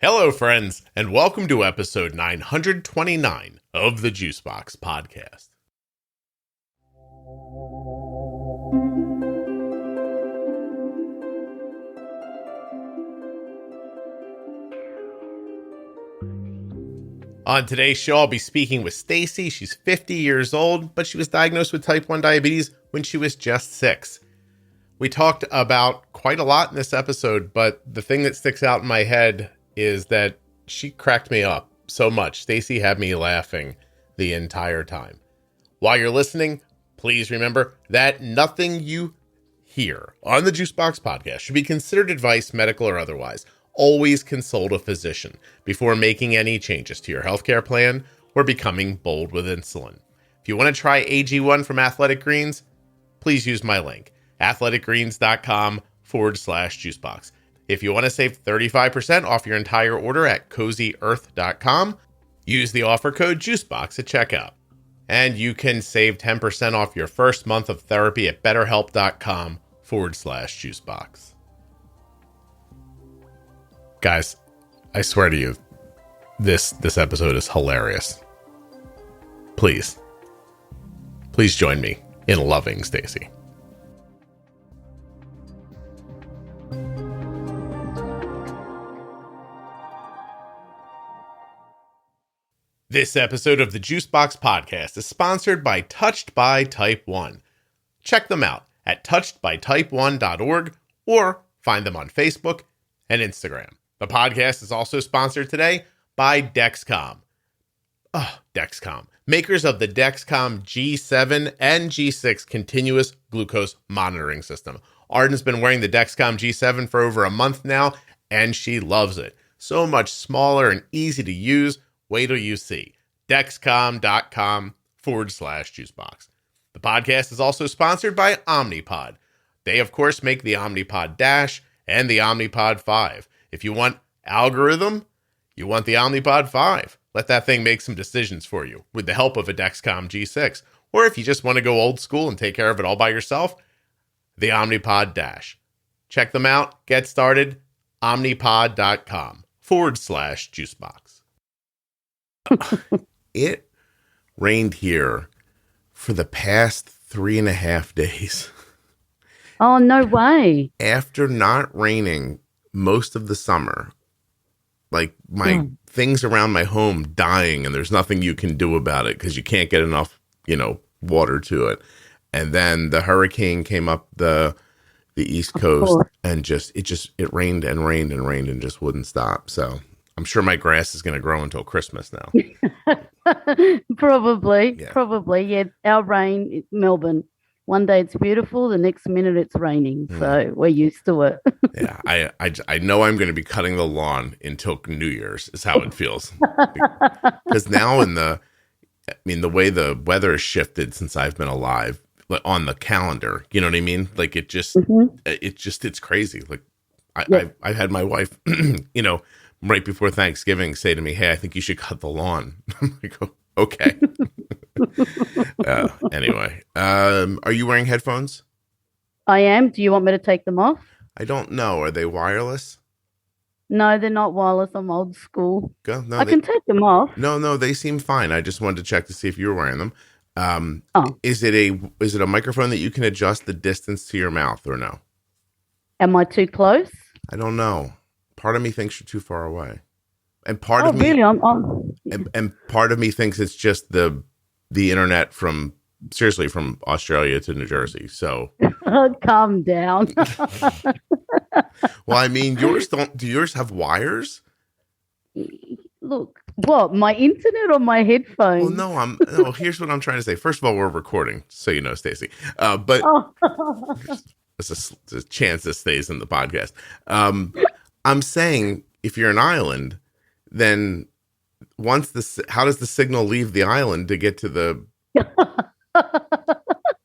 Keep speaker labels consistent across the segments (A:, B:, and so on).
A: Hello, friends, and welcome to episode 929 of the Juicebox Podcast. On today's show, I'll be speaking with Stacey. She's 50 years old, but she was diagnosed with type 1 diabetes when she was just 6. We talked about quite a lot in this episode, but the thing that sticks out in my head is that she cracked me up so much. Stacey had me laughing the entire time. While you're listening, please remember that nothing you hear on the Juicebox Podcast should be considered advice, medical or otherwise. Always consult a physician before making any changes to your healthcare plan or becoming bold with insulin. If you want to try AG1 from Athletic Greens, please use my link, athleticgreens.com/juicebox. If you want to save 35% off your entire order at cozyearth.com, use the offer code JUICEBOX at checkout. And you can save 10% off your first month of therapy at betterhelp.com/juicebox. Guys, I swear to you, this episode is hilarious. Please join me in loving Stacey. This episode of the Juicebox Podcast is sponsored by Touched by Type 1. Check them out at touchedbytype1.org or find them on Facebook and Instagram. The podcast is also sponsored today by Dexcom. Dexcom, makers of the Dexcom G7 and G6 continuous glucose monitoring system. Arden's been wearing the Dexcom G7 for over a month now, and she loves it. So much smaller and easy to use. Wait till you see. Dexcom.com/juicebox. The podcast is also sponsored by Omnipod. They, of course, make the Omnipod DASH and the Omnipod 5. If you want algorithm, you want the Omnipod 5. Let that thing make some decisions for you with the help of a Dexcom G6. Or if you just want to go old school and take care of it all by yourself, the Omnipod DASH. Check them out. Get started. Omnipod.com/juicebox. It rained here for the past 3.5 days.
B: Oh, no way.
A: After not raining most of the summer, like my things around my home dying, and there's nothing you can do about it because you can't get enough, water to it. And then the hurricane came up the East Coast, and it rained and rained and rained and just wouldn't stop. So I'm sure my grass is going to grow until Christmas now.
B: Probably. Yeah, our rain, Melbourne. One day it's beautiful, the next minute it's raining. So we're used to it.
A: Yeah, I know I'm going to be cutting the lawn until New Year's is how it feels. Because now the way the weather has shifted since I've been alive on the calendar, you know what I mean? Like it just, it's crazy. Like I've had my wife, right before Thanksgiving say to me, "Hey, I think you should cut the lawn." I'm like, okay. Anyway, are you wearing headphones?
B: I am. Do you want me to take them off?
A: I don't know. Are they wireless?
B: No, they're not wireless. I'm old school.
A: No,
B: I can take them off.
A: No, they seem fine. I just wanted to check to see if you were wearing them. Is it a microphone that you can adjust the distance to your mouth or no?
B: Am I too close?
A: I don't know. Part of me thinks you're too far away, and part of me
B: really?
A: and part of me thinks it's just the internet from Australia to New Jersey. So
B: calm down.
A: Well, I mean, do yours have wires?
B: Look, what, my internet or my headphones?
A: Well, no, here's what I'm trying to say. First of all, we're recording, so you know, Stacey. But there's a chance this stays in the podcast. I'm saying if you're an island, then how does the signal leave the island to get to the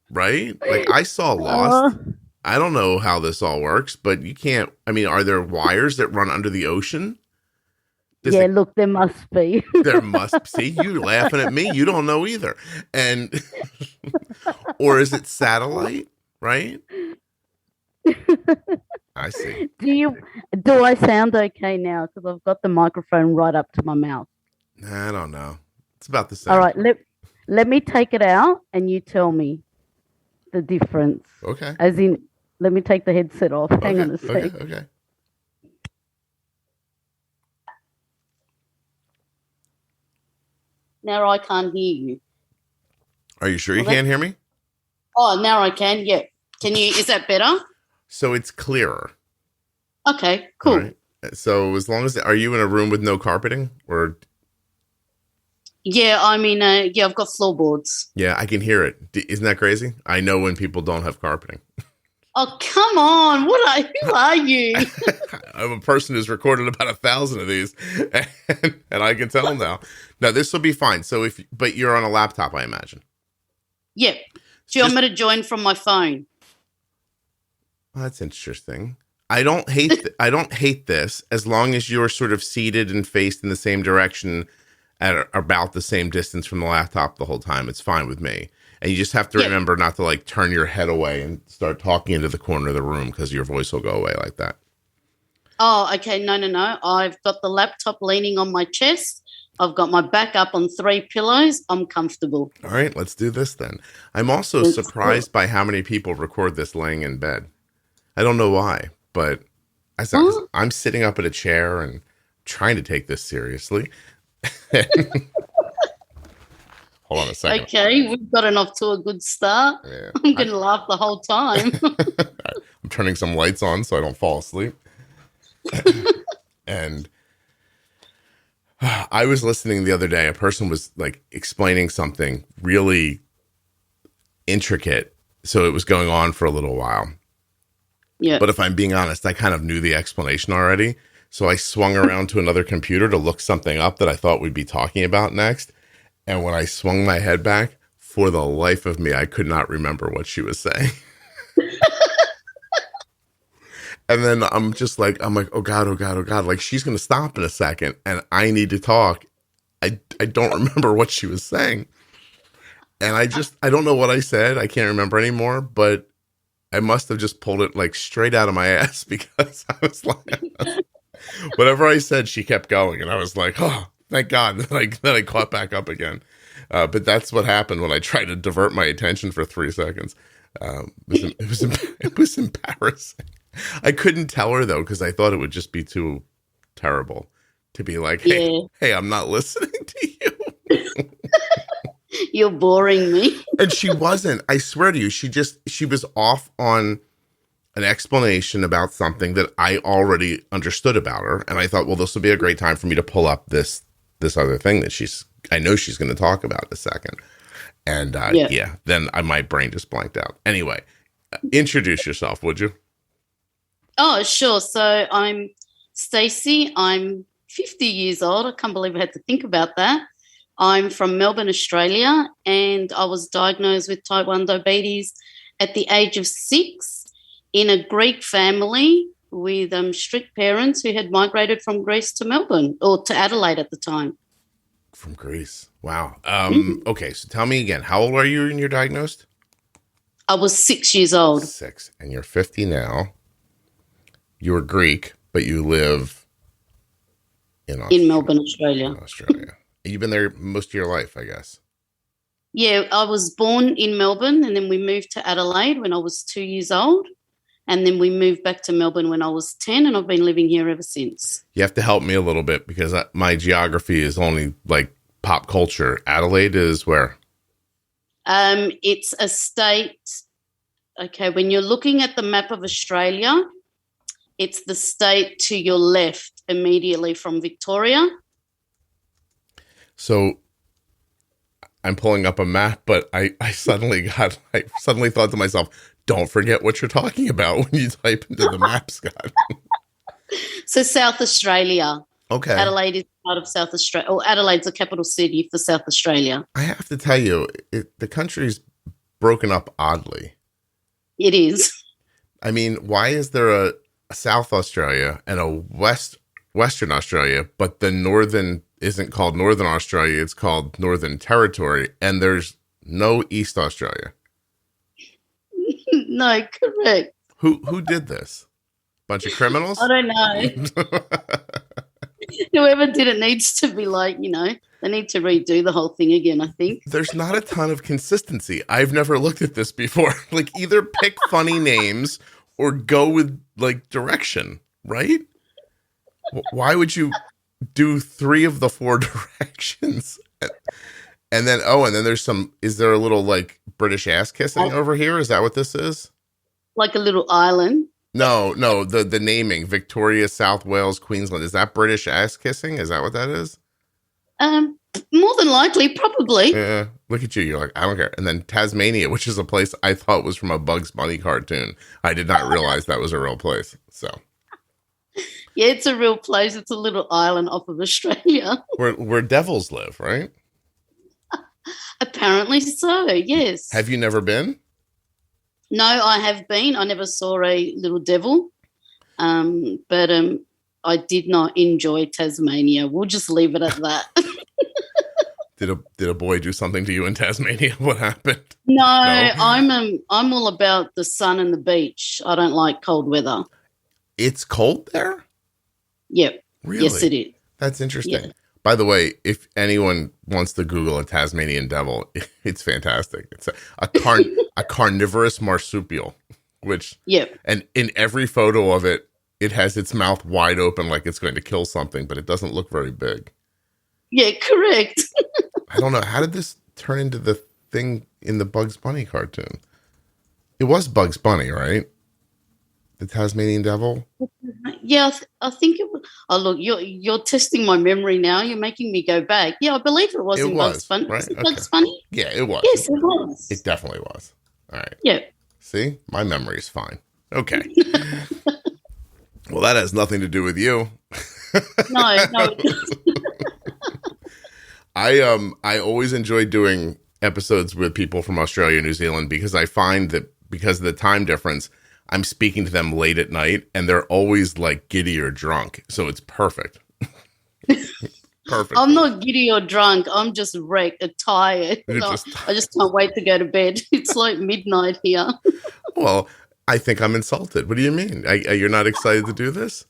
A: right? Like I saw Lost. I don't know how this all works, but you can't. I mean, are there wires that run under the ocean?
B: Look, there must be.
A: There must. See, you laughing at me. You don't know either. And or is it satellite? Right? I see.
B: Do I sound okay now? Because I've got the microphone right up to my mouth.
A: I don't know. It's about the
B: All
A: same.
B: right, let me take it out and you tell me the difference.
A: Okay.
B: As in, let me take the headset off. Hang on a sec.
A: Okay.
B: Now I can't hear you.
A: Are you sure you can't hear me?
B: Oh, now I can. Yeah. Can you? Is that better?
A: So it's clearer.
B: Okay. Cool.
A: Right. So as long as are you in a room with no carpeting or?
B: Yeah, I'm in I've got floorboards.
A: Yeah, I can hear it. Isn't that crazy? I know when people don't have carpeting.
B: Oh, come on. Who are you?
A: I'm a person who's recorded about 1,000 of these and I can tell now. No, this will be fine. So but you're on a laptop, I imagine.
B: Yep. Do you want me to join from my phone?
A: Well, that's interesting. I don't hate this as long as you're sort of seated and faced in the same direction at about the same distance from the laptop the whole time. It's fine with me. And you just have to remember not to like turn your head away and start talking into the corner of the room because your voice will go away like that.
B: Oh, okay. No. I've got the laptop leaning on my chest. I've got my back up on 3 pillows. I'm comfortable.
A: All right, let's do this then. I'm also surprised by how many people record this laying in bed. I don't know why, but I'm sitting up in a chair and trying to take this seriously. Hold on a second.
B: Okay, we've gotten off to a good start. Yeah, I'm going to laugh the whole time.
A: I'm turning some lights on so I don't fall asleep. And I was listening the other day. A person was like explaining something really intricate. So it was going on for a little while.
B: Yeah.
A: But if I'm being honest, I kind of knew the explanation already. So I swung around to another computer to look something up that I thought we'd be talking about next. And when I swung my head back, for the life of me, I could not remember what she was saying. And then I'm like, oh God. Like, she's going to stop in a second and I need to talk. I don't remember what she was saying. And I don't know what I said. I can't remember anymore, but I must have just pulled it like straight out of my ass because I was like, whatever I said, she kept going. And I was like, oh, thank God. Then I caught back up again. But that's what happened when I tried to divert my attention for 3 seconds. It was embarrassing. I couldn't tell her though, because I thought it would just be too terrible to be like, hey, I'm not listening to you.
B: You're boring me.
A: And she wasn't. I swear to you, she was off on an explanation about something that I already understood about her. And I thought, well, this will be a great time for me to pull up this other thing that I know she's going to talk about in a second. And then my brain just blanked out. Anyway, introduce yourself, would you?
B: Oh, sure. So I'm Stacey. I'm 50 years old. I can't believe I had to think about that. I'm from Melbourne, Australia, and I was diagnosed with type 1 diabetes at the age of 6 in a Greek family with strict parents who had migrated from Greece to Melbourne, or to Adelaide at the time.
A: From Greece. Wow. Okay, so tell me again, how old are you when you're diagnosed?
B: I was 6 years old.
A: 6, and you're 50 now. You're Greek, but you live in
B: Melbourne, Australia.
A: You've been there most of your life, I guess.
B: Yeah, I was born in Melbourne, and then we moved to Adelaide when I was 2 years old. And then we moved back to Melbourne when I was 10, and I've been living here ever since.
A: You have to help me a little bit because my geography is only like pop culture. Adelaide is where?
B: It's a state. Okay, when you're looking at the map of Australia, it's the state to your left immediately from Victoria.
A: So I'm pulling up a map, but I suddenly thought to myself, don't forget what you're talking about when you type into the map, Scott.
B: So South Australia.
A: Okay.
B: Adelaide is part of South Australia, or Adelaide's the capital city for South Australia.
A: I have to tell you, the country's broken up oddly.
B: It is.
A: I mean, why is there a South Australia and a Western Australia, but the northern isn't called Northern Australia, it's called Northern Territory, and there's no East Australia?
B: No, correct.
A: Who did this? Bunch of criminals?
B: I don't know. Whoever did it needs to be like, they need to redo the whole thing again, I think.
A: There's not a ton of consistency. I've never looked at this before. Like, either pick funny names or go with, like, direction, right? Why would you do 3 of the 4 directions? And then there's is there a little, like, British ass kissing over here? Is that what this is? Like
B: a little island?
A: No, the naming, Victoria, South Wales, Queensland. Is that British ass kissing? Is that what that is?
B: More than likely, probably.
A: Yeah, look at you. You're like, I don't care. And then Tasmania, which is a place I thought was from a Bugs Bunny cartoon. I did not realize that was a real place. So,
B: yeah, it's a real place. It's a little island off of Australia.
A: Where devils live, right?
B: Apparently so, yes.
A: Have you never been?
B: No, I have been. I never saw a little devil. But I did not enjoy Tasmania. We'll just leave it at that.
A: Did a boy do something to you in Tasmania? What happened?
B: No, I'm all about the sun and the beach. I don't like cold weather.
A: It's cold there?
B: Yep.
A: Really?
B: Yes, it is.
A: That's interesting.
B: Yeah.
A: By the way, if anyone wants to Google a Tasmanian devil, it's fantastic. It's a carnivorous marsupial, which and in every photo of it, it has its mouth wide open like it's going to kill something, but it doesn't look very big.
B: Yeah, correct.
A: I don't know. How did this turn into the thing in the Bugs Bunny cartoon? It was Bugs Bunny, right? The Tasmanian devil?
B: Yeah, I think it was. Oh, look, you're testing my memory now. You're making me go back. Yeah, I believe it was in Bugs Bunny.
A: Right?
B: Was it Bugs Bunny?
A: Yeah, it was.
B: Yes, it was.
A: It definitely was. All right.
B: Yeah.
A: See? My memory's fine. Okay. Well, that has nothing to do with you.
B: No.
A: I always enjoy doing episodes with people from Australia and New Zealand because I find that because of the time difference, I'm speaking to them late at night and they're always like giddy or drunk. So it's perfect. Perfect.
B: I'm not giddy or drunk. I'm just wrecked and tired. I just can't wait to go to bed. It's like midnight here.
A: Well, I think I'm insulted. What do you mean? You're not excited to do this?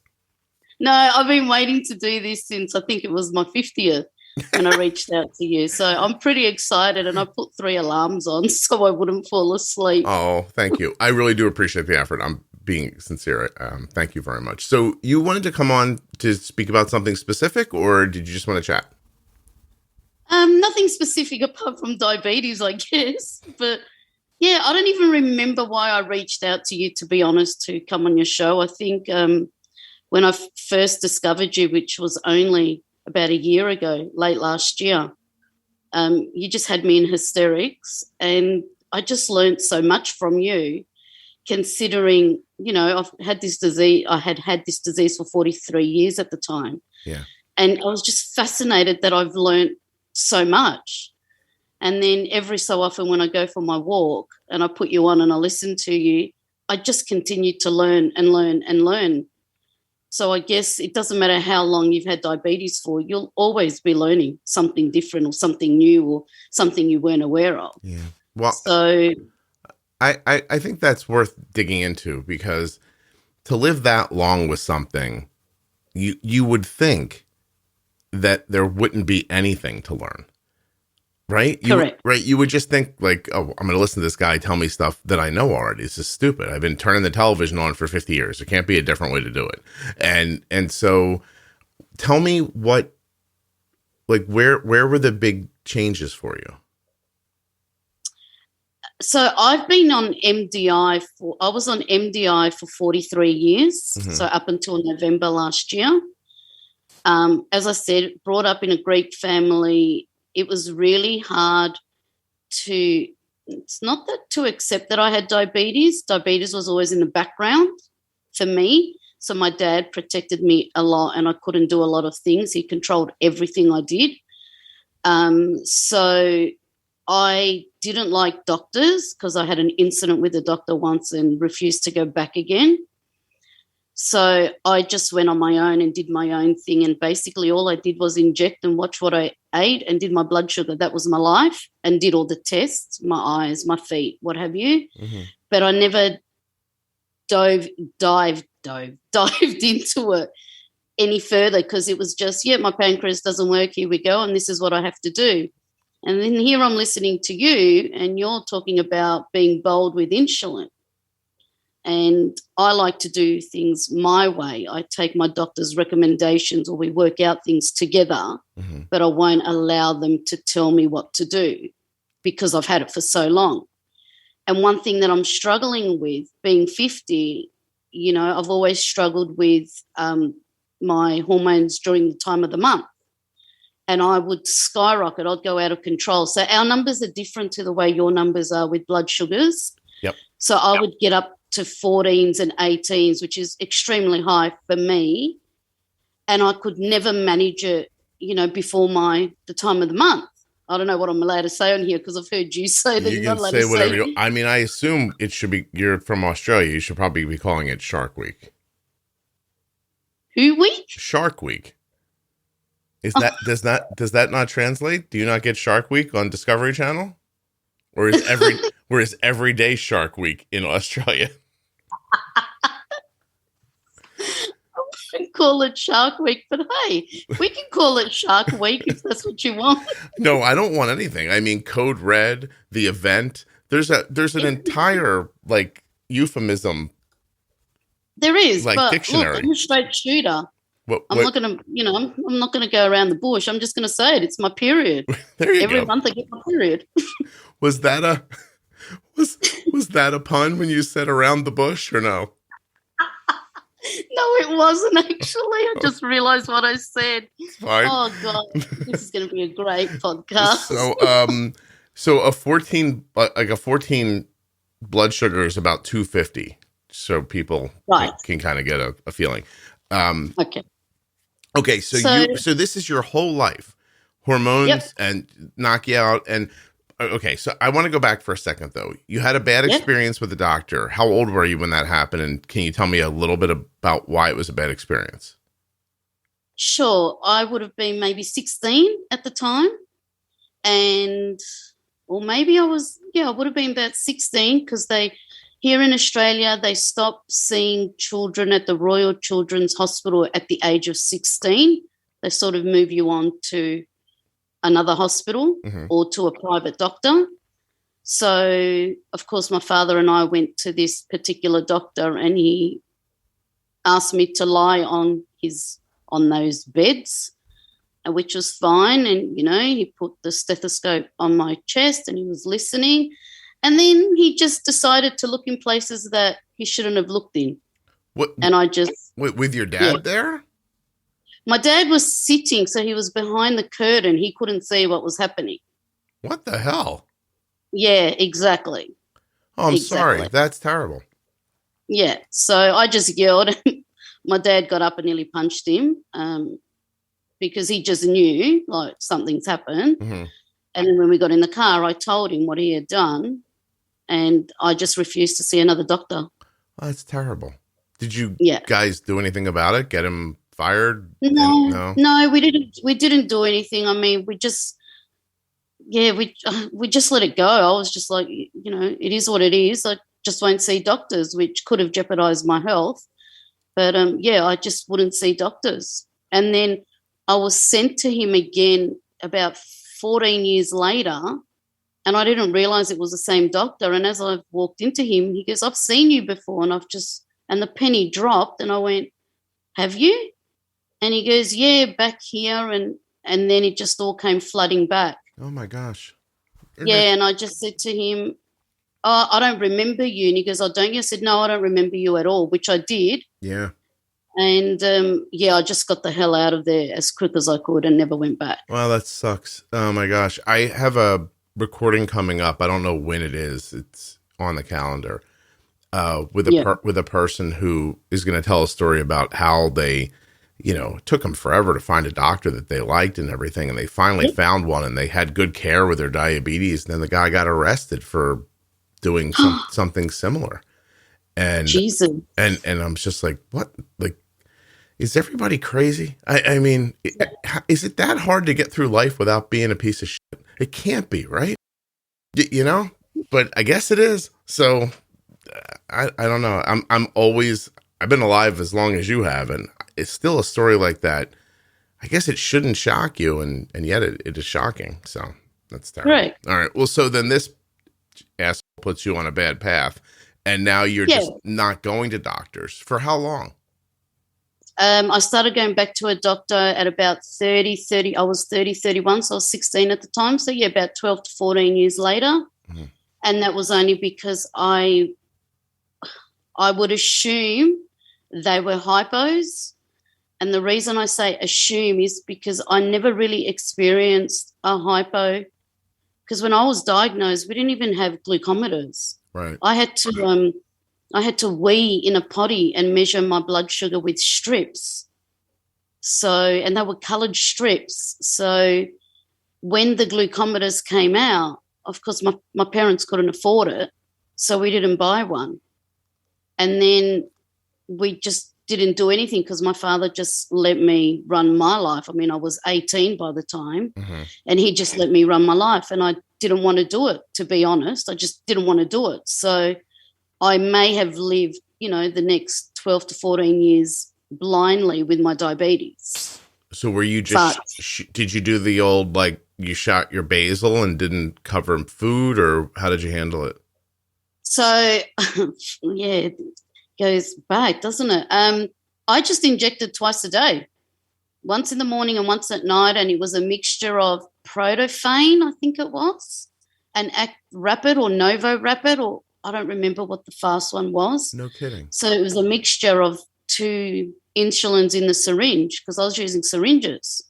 B: No, I've been waiting to do this since I think it was my 50th when I reached out to you. So I'm pretty excited and I put 3 alarms on so I wouldn't fall asleep.
A: Oh, thank you. I really do appreciate the effort. I'm being sincere. Thank you very much. So you wanted to come on to speak about something specific or did you just want to chat?
B: Nothing specific apart from diabetes, I guess. But yeah, I don't even remember why I reached out to you, to be honest, to come on your show. I think when I first discovered you, which was only about a year ago, late last year, you just had me in hysterics and I just learned so much from you, considering, I've had this disease. I had this disease for 43 years at the time.
A: Yeah.
B: And I was just fascinated that I've learned so much. And then every so often when I go for my walk and I put you on and I listen to you, I just continue to learn and learn and learn. So I guess it doesn't matter how long you've had diabetes for, you'll always be learning something different or something new or something you weren't aware of.
A: Yeah. Well,
B: so
A: I think that's worth digging into because to live that long with something, you would think that there wouldn't be anything to learn. Right?
B: Correct.
A: You would just think like, oh, I'm going to listen to this guy tell me stuff that I know already. This is stupid. I've been turning the television on for 50 years. There can't be a different way to do it. And so tell me where were the big changes for you?
B: So I've been on MDI I was on MDI for 43 years. Mm-hmm. So up until November last year. As I said, brought up in a Greek family. It was really hard it's not that to accept that I had diabetes. Diabetes was always in the background for me. So my dad protected me a lot and I couldn't do a lot of things. He controlled everything I did. So I didn't like doctors because I had an incident with a doctor once and refused to go back again. So I just went on my own and did my own thing. And basically all I did was inject and watch what I ate and did my blood sugar. That was my life, and did all the tests, my eyes, my feet, what have you. Mm-hmm. But I never dived into it any further, because it was just, my pancreas doesn't work, here we go, and this is what I have to do. And then here I'm listening to you, and you're talking about being bold with insulin. And I like to do things my way. I take my doctor's recommendations, or we work out things together, but I won't allow them to tell me what to do because I've had it for so long. And one thing that I'm struggling with, being 50, I've always struggled with my hormones during the time of the month. And I would skyrocket. I'd go out of control. So our numbers are different to the way your numbers are with blood sugars.
A: Yep.
B: So I would get up to 14s and 18s, which is extremely high for me. And I could never manage it, before the time of the month. I don't know what I'm allowed to say on here, because I've heard you say that you're not allowed to say whatever
A: you. I mean, I assume it should be. You're from Australia. You should probably be calling it Shark Week.
B: Who week?
A: Shark Week. Is that does that not translate? Do you not get Shark Week on Discovery Channel, or is every day Shark Week in Australia?
B: I wouldn't call it Shark Week, but hey, we can call it Shark Week if that's what you want.
A: No, I don't want anything. I mean, Code Red, the event. There's an entire euphemism.
B: There is,
A: but dictionary.
B: Look, I'm a straight shooter. I'm not gonna, I'm not gonna go around the bush. I'm just gonna say it. It's my period.
A: There you go.
B: Every month I get my period.
A: Was that a pun when you said around the bush, or no?
B: No, it wasn't actually. I just realized what I said.
A: Fine.
B: Oh God, this is going to be a great podcast.
A: So a 14 blood sugar is about 250. So people can kind of get a feeling. Okay. So this is your whole life, hormones and knock you out. And okay, so I want to go back for a second though. You had a bad experience with the doctor. How old were you when that happened? And can you tell me a little bit about why it was a bad experience?
B: Sure. I would have been maybe 16 at the time. Or maybe I would have been about 16, because here in Australia, they stopped seeing children at the Royal Children's Hospital at the age of 16. They sort of move you on to another hospital or to a private doctor. So, of course, my father and I went to this particular doctor, and he asked me to lie on those beds, which was fine. And, he put the stethoscope on my chest and he was listening. And then he just decided to look in places that he shouldn't have looked in. And I just...
A: With your dad there?
B: My dad was sitting, so he was behind the curtain. He couldn't see what was happening.
A: What the hell?
B: Yeah, exactly.
A: Oh, I'm sorry. That's terrible.
B: Yeah, so I just yelled. My dad got up and nearly punched him because he just knew, something's happened. And then when we got in the car, I told him what he had done, and I just refused to see another doctor.
A: Oh, that's terrible. Did you guys do anything about it? Get him fired?
B: No, we didn't. We didn't do anything. I mean, we just let it go. I was just like, it is what it is. I just won't see doctors, which could have jeopardized my health. But I just wouldn't see doctors. And then I was sent to him again about 14 years later, and I didn't realize it was the same doctor. And as I walked into him, he goes, "I've seen you before." And the penny dropped, and I went, "Have you?" And he goes, "Yeah, back here." And then it just all came flooding back.
A: Oh my gosh.
B: And I just said to him, "Oh, I don't remember you." And he goes, "Oh, don't you?" I said, "No, I don't remember you at all," which I did.
A: Yeah.
B: And I just got the hell out of there as quick as I could and never went back.
A: Well, that sucks. Oh my gosh. I have a recording coming up. I don't know when it is. It's on the calendar. With a person who is going to tell a story about how they, it took them forever to find a doctor that they liked and everything. And they finally found one, and they had good care with their diabetes. And then the guy got arrested for doing something similar. And,
B: Jesus.
A: And I'm just like, what? Like, is everybody crazy? I mean, is it that hard to get through life without being a piece of shit? It can't be, right? But I guess it is. So, I don't know. I've been alive as long as you have, and it's still a story like that. I guess it shouldn't shock you, and yet it is shocking. So that's terrible.
B: Right.
A: All right. Well, so then this asshole puts you on a bad path, and now you're just not going to doctors. For how long?
B: I started going back to a doctor at about 30. I was 31, so I was 16 at the time. So, yeah, about 12 to 14 years later. Mm-hmm. And that was only because I would assume they were hypos. And the reason I say assume is because I never really experienced a hypo. Because when I was diagnosed, we didn't even have glucometers.
A: Right.
B: I had to wee in a potty and measure my blood sugar with strips. And they were coloured strips. So when the glucometers came out, of course, my parents couldn't afford it, so we didn't buy one. And then we just didn't do anything because my father just let me run my life. I mean, I was 18 by the time, and he just let me run my life, and I didn't want to do it, to be honest. I just didn't want to do it. So I may have lived, the next 12 to 14 years blindly with my diabetes.
A: So were you just, did you do the old, like, you shot your basal and didn't cover food, or how did you handle it?
B: So, yeah, it goes back, doesn't it? I just injected twice a day, once in the morning and once at night, and it was a mixture of Protophane, I think it was, and Act Rapid or Novo Rapid, or I don't remember what the fast one was.
A: No kidding.
B: So it was a mixture of 2 insulins in the syringe because I was using syringes.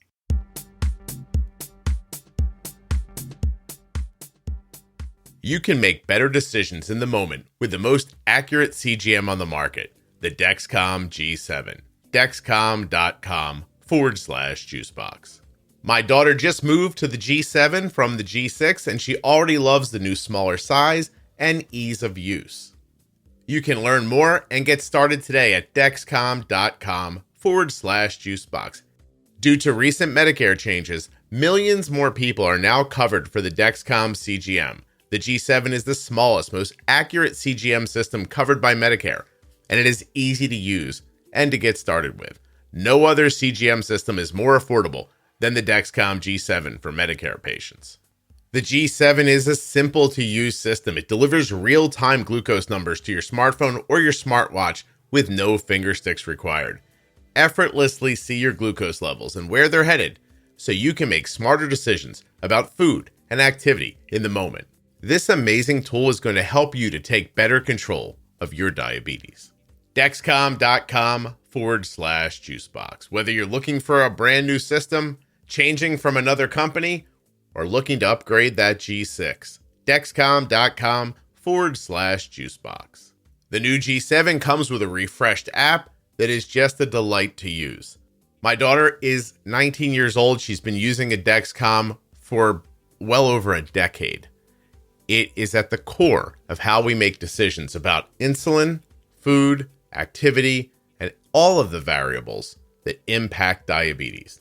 A: You can make better decisions in the moment with the most accurate CGM on the market, the Dexcom G7. Dexcom.com/juicebox. My daughter just moved to the G7 from the G6, and she already loves the new smaller size and ease of use. You can learn more and get started today at Dexcom.com/juicebox. Due to recent Medicare changes, millions more people are now covered for the Dexcom CGM. The G7 is the smallest, most accurate CGM system covered by Medicare, and it is easy to use and to get started with. No other CGM system is more affordable than the Dexcom G7 for Medicare patients. The G7 is a simple to use system. It delivers real-time glucose numbers to your smartphone or your smartwatch with no finger sticks required. Effortlessly see your glucose levels and where they're headed so you can make smarter decisions about food and activity in the moment. This amazing tool is going to help you to take better control of your diabetes. Dexcom.com/juicebox. Whether you're looking for a brand new system, changing from another company, or looking to upgrade that G6, Dexcom.com/juicebox. The new G7 comes with a refreshed app that is just a delight to use. My daughter is 19 years old. She's been using a Dexcom for well over a decade. It is at the core of how we make decisions about insulin, food, activity, and all of the variables that impact diabetes.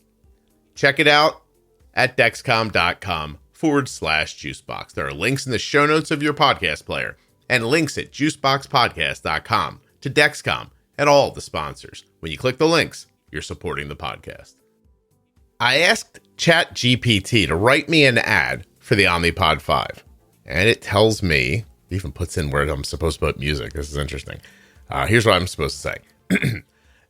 A: Check it out at Dexcom.com/juicebox. There are links in the show notes of your podcast player and links at juiceboxpodcast.com to Dexcom and all the sponsors. When you click the links, you're supporting the podcast. I asked ChatGPT to write me an ad for the Omnipod 5. And it tells me, it even puts in where I'm supposed to put music. This is interesting. Here's what I'm supposed to say.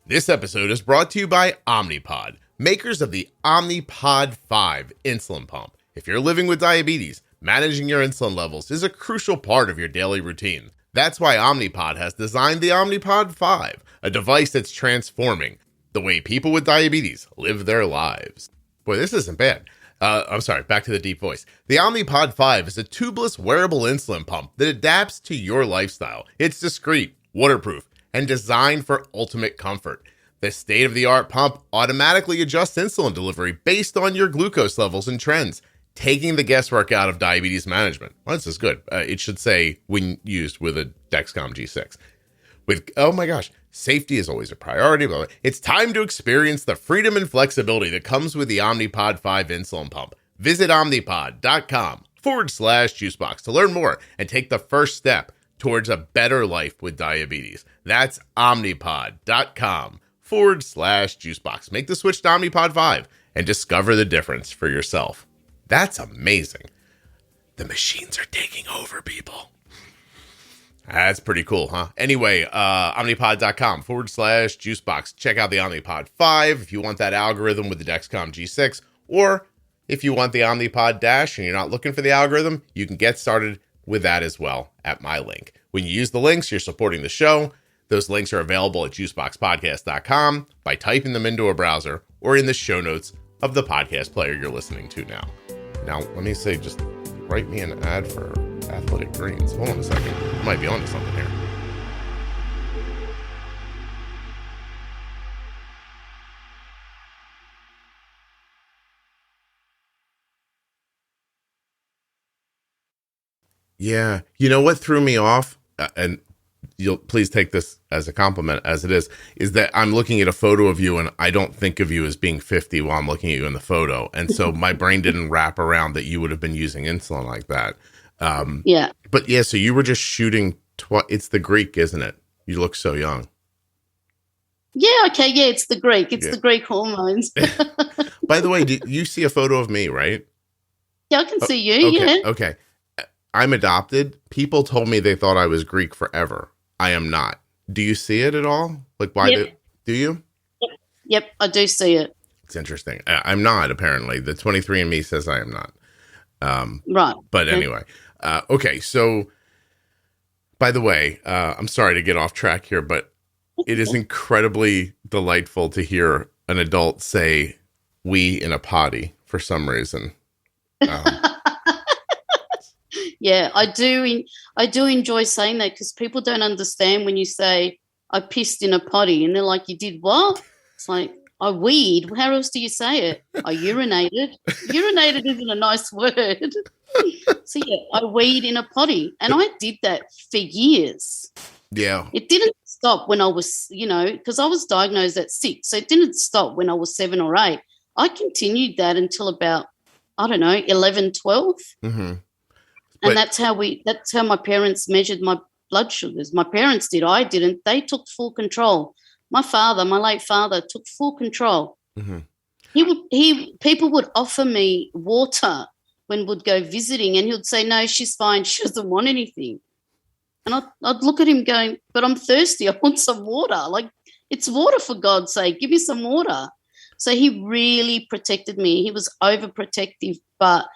A: This episode is brought to you by Omnipod, makers of the Omnipod 5 insulin pump. If you're living with diabetes, managing your insulin levels is a crucial part of your daily routine. That's why Omnipod has designed the Omnipod 5, a device that's transforming the way people with diabetes live their lives. Boy, this isn't bad. I'm sorry, back to the deep voice. The Omnipod 5 is a tubeless wearable insulin pump that adapts to your lifestyle. It's discreet, waterproof, and designed for ultimate comfort. The state-of-the-art pump automatically adjusts insulin delivery based on your glucose levels and trends, taking the guesswork out of diabetes management. Well, this is good. It should say when used with a Dexcom G6. Oh my gosh, safety is always a priority. It's time to experience the freedom and flexibility that comes with the Omnipod 5 insulin pump. Visit omnipod.com/juicebox to learn more and take the first step towards a better life with diabetes. That's omnipod.com/juicebox. Make the switch to Omnipod 5 and discover the difference for yourself. That's amazing. The machines are taking over, people. That's pretty cool, huh? Anyway, omnipod.com/juicebox. Check out the Omnipod 5 if you want that algorithm with the Dexcom G6, or if you want the Omnipod DASH and you're not looking for the algorithm, you can get started with that as well at my link. When you use the links, you're supporting the show. Those links are available at juiceboxpodcast.com by typing them into a browser or in the show notes of the podcast player you're listening to now. Now, let me say, just write me an ad for Athletic Greens. Hold on a second. I might be onto something here. Yeah. You know what threw me off? And you'll please take this as a compliment as it is that I'm looking at a photo of you and I don't think of you as being 50 while I'm looking at you in the photo. And so my brain didn't wrap around that you would have been using insulin like that.
B: Yeah.
A: But yeah, so you were just shooting. It's the Greek, isn't it? You look so young.
B: Yeah. Okay. Yeah. It's the Greek. It's the Greek hormones.
A: By the way, do you see a photo of me, right?
B: Yeah, I can see you.
A: Okay,
B: Yeah.
A: Okay. I'm adopted. People told me they thought I was Greek forever. I am not. Do you see it at all? Like, why do you?
B: Yep, I do see it.
A: It's interesting. I'm not, apparently. The 23andMe says I am not.
B: Right.
A: But anyway. Okay, so, by the way, I'm sorry to get off track here, but it is incredibly delightful to hear an adult say "we" in a potty for some reason.
B: Yeah, I do enjoy saying that because people don't understand when you say I pissed in a potty and they're like, you did what? It's like, I weed. How else do you say it? I urinated. Urinated isn't a nice word. So yeah, I weed in a potty and I did that for years.
A: Yeah.
B: It didn't stop when I was, because I was diagnosed at 6. So it didn't stop when I was 7 or 8. I continued that until about, 11, 12.
A: Mm-hmm.
B: And that's how my parents measured my blood sugars. My parents did. I didn't. They took full control. My late father, took full control.
A: Mm-hmm.
B: People would offer me water when we'd go visiting, and he would say, "No, she's fine. She doesn't want anything." And I'd look at him going, "But I'm thirsty. I want some water. Like, it's water, for God's sake. Give me some water." So he really protected me. He was overprotective, but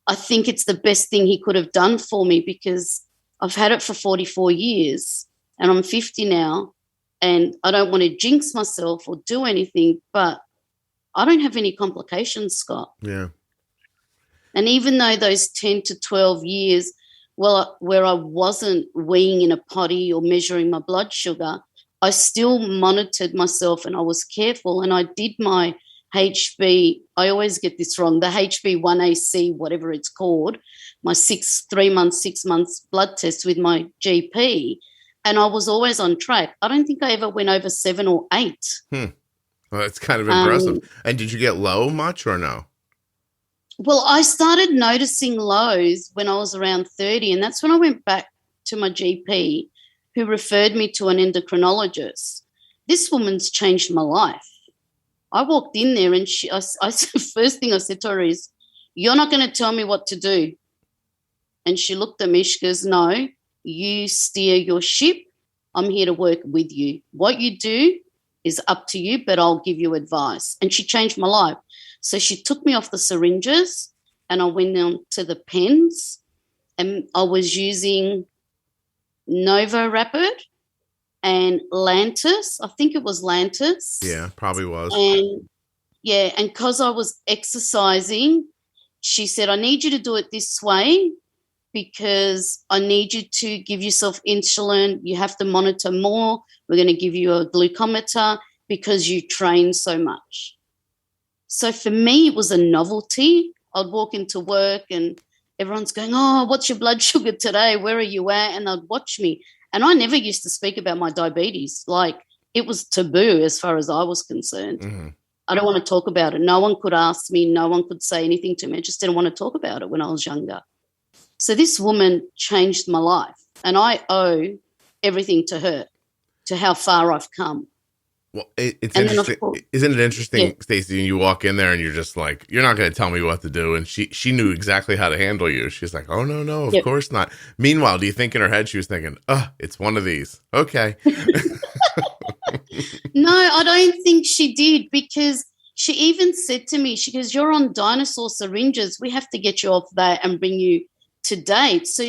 B: I think it's the best thing he could have done for me because I've had it for 44 years and I'm 50 now, and I don't want to jinx myself or do anything, but I don't have any complications, Scott.
A: Yeah.
B: And even though those 10 to 12 years, where I wasn't weeing in a potty or measuring my blood sugar, I still monitored myself and I was careful, and I did my HB, I always get this wrong, the HB1AC, whatever it's called, my 6 months blood test with my GP, and I was always on track. I don't think I ever went over 7 or 8.
A: Well, that's kind of impressive. And did you get low much or no?
B: Well, I started noticing lows when I was around 30, and that's when I went back to my GP, who referred me to an endocrinologist. This woman's changed my life. I walked in there and the first thing I said to her is, "You're not going to tell me what to do." And she looked at me, she goes, "No, you steer your ship. I'm here to work with you. What you do is up to you, but I'll give you advice." And she changed my life. So she took me off the syringes and I went on to the pens, and I was using Nova Rapid and Lantus. I think it was Lantus.
A: Yeah, probably was.
B: And because I was exercising, she said, "I need you to do it this way because I need you to give yourself insulin. You have to monitor more. We're going to give you a glucometer because you train so much." So for me, it was a novelty. I'd walk into work and everyone's going, "Oh, what's your blood sugar today? Where are you at?" And they'd watch me. And I never used to speak about my diabetes. Like, it was taboo as far as I was concerned.
A: Mm-hmm.
B: I don't want to talk about it. No one could ask me. No one could say anything to me. I just didn't want to talk about it when I was younger. So this woman changed my life. And I owe everything to her, to how far I've come.
A: Well, it's interesting. Isn't it interesting,
B: Yeah.
A: Stacey, and you walk in there and you're just like, you're not going to tell me what to do. And she knew exactly how to handle you. She's like, oh, no, of course not. Meanwhile, do you think in her head she was thinking, it's one of these. Okay.
B: No, I don't think she did, because she even said to me, she goes, you're on dinosaur syringes. We have to get you off that and bring you to date. So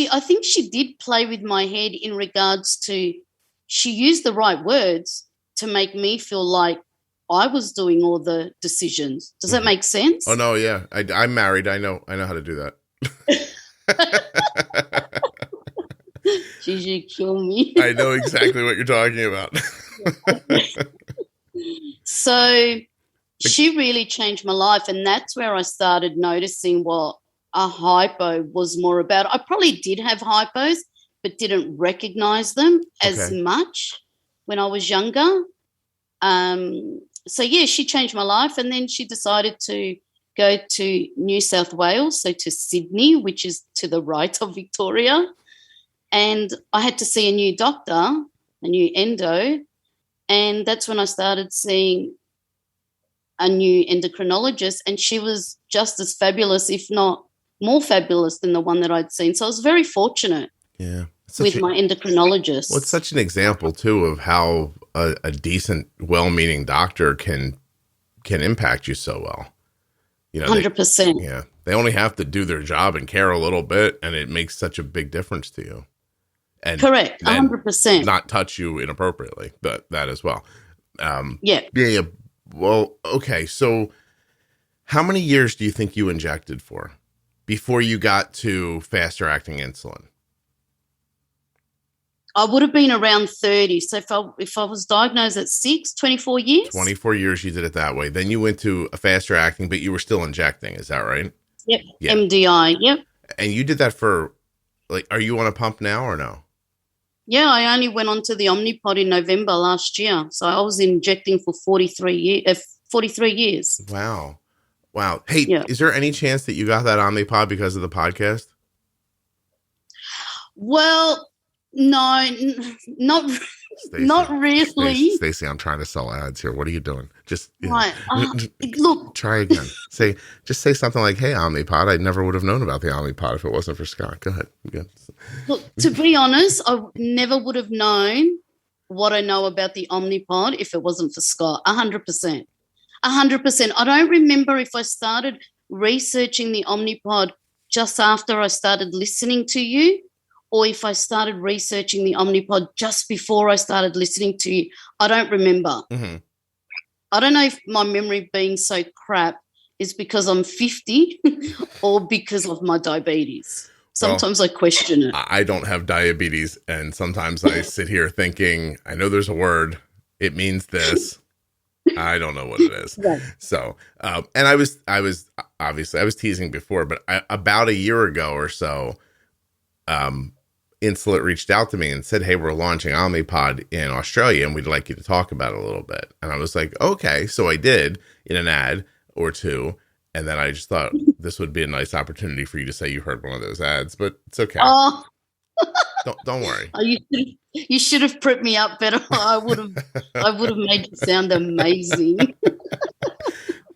B: I think she did play with my head in regards to, she used the right words to make me feel like I was doing all the decisions. Does that make sense?
A: Oh, no, yeah. I'm married. I know how to do that.
B: Geez, you kill me.
A: I know exactly what you're talking about.
B: So she really changed my life, and that's where I started noticing what a hypo was more about. I probably did have hypos, but didn't recognize them as much when I was younger. So, yeah, she changed my life, and then she decided to go to New South Wales, so to Sydney, which is to the right of Victoria. And I had to see a new doctor, a new endo, and that's when I started seeing a new endocrinologist, and she was just as fabulous, if not more fabulous than the one that I'd seen. So I was very fortunate with my endocrinologist.
A: Well, it's such an example, too, of how a decent, well-meaning doctor can impact you so well.
B: 100%.
A: They only have to do their job and care a little bit, and it makes such a big difference to you. And
B: correct, 100%.
A: Not touch you inappropriately, but that as well.
B: Yeah.
A: Well, okay. So how many years do you think you injected for before you got to faster acting insulin?
B: I would have been around 30. So if I was diagnosed at 24 years. 24
A: years you did it that way. Then you went to a faster acting, but you were still injecting. Is that right?
B: Yep. Yeah. MDI. Yep.
A: And you did that for, are you on a pump now or no?
B: Yeah, I only went on to the Omnipod in November last year. So I was injecting for 43 years.
A: Wow. Hey, Is there any chance that you got that Omnipod because of the podcast?
B: Well, no, not really.
A: Stacey, I'm trying to sell ads here. What are you doing? Just
B: right. Look.
A: Try again. Just say something like, "Hey, Omnipod, I never would have known about the Omnipod if it wasn't for Scott." Go ahead.
B: Look, to be honest, I never would have known what I know about the Omnipod if it wasn't for Scott. 100%. 100%. I don't remember if I started researching the Omnipod just after I started listening to you, or if I started researching the Omnipod just before I started listening to you. I don't remember.
A: Mm-hmm.
B: I don't know if my memory being so crap is because I'm 50 or because of my diabetes. Sometimes I question it.
A: I don't have diabetes, and sometimes I sit here thinking, I know there's a word. It means this. I don't know what it is.
B: Right.
A: So, and I was obviously I was teasing before, but about a year ago or so, Insulet reached out to me and said, "Hey, we're launching Omnipod in Australia, and we'd like you to talk about it a little bit." And I was like, "Okay." So I did in an ad or two, and then I just thought this would be a nice opportunity for you to say you heard one of those ads, but it's okay.
B: Oh.
A: Don't worry.
B: You should have prepped me up better. I would have made it sound amazing.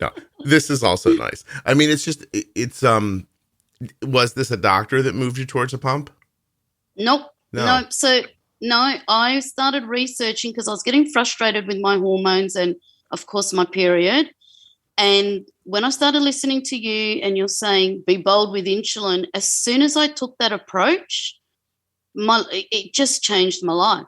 A: No, this is also nice. I mean, it's was this a doctor that moved you towards a pump?
B: Nope. No. So I started researching because I was getting frustrated with my hormones and, of course, my period. And when I started listening to you and you're saying be bold with insulin, as soon as I took that approach, it just changed my life.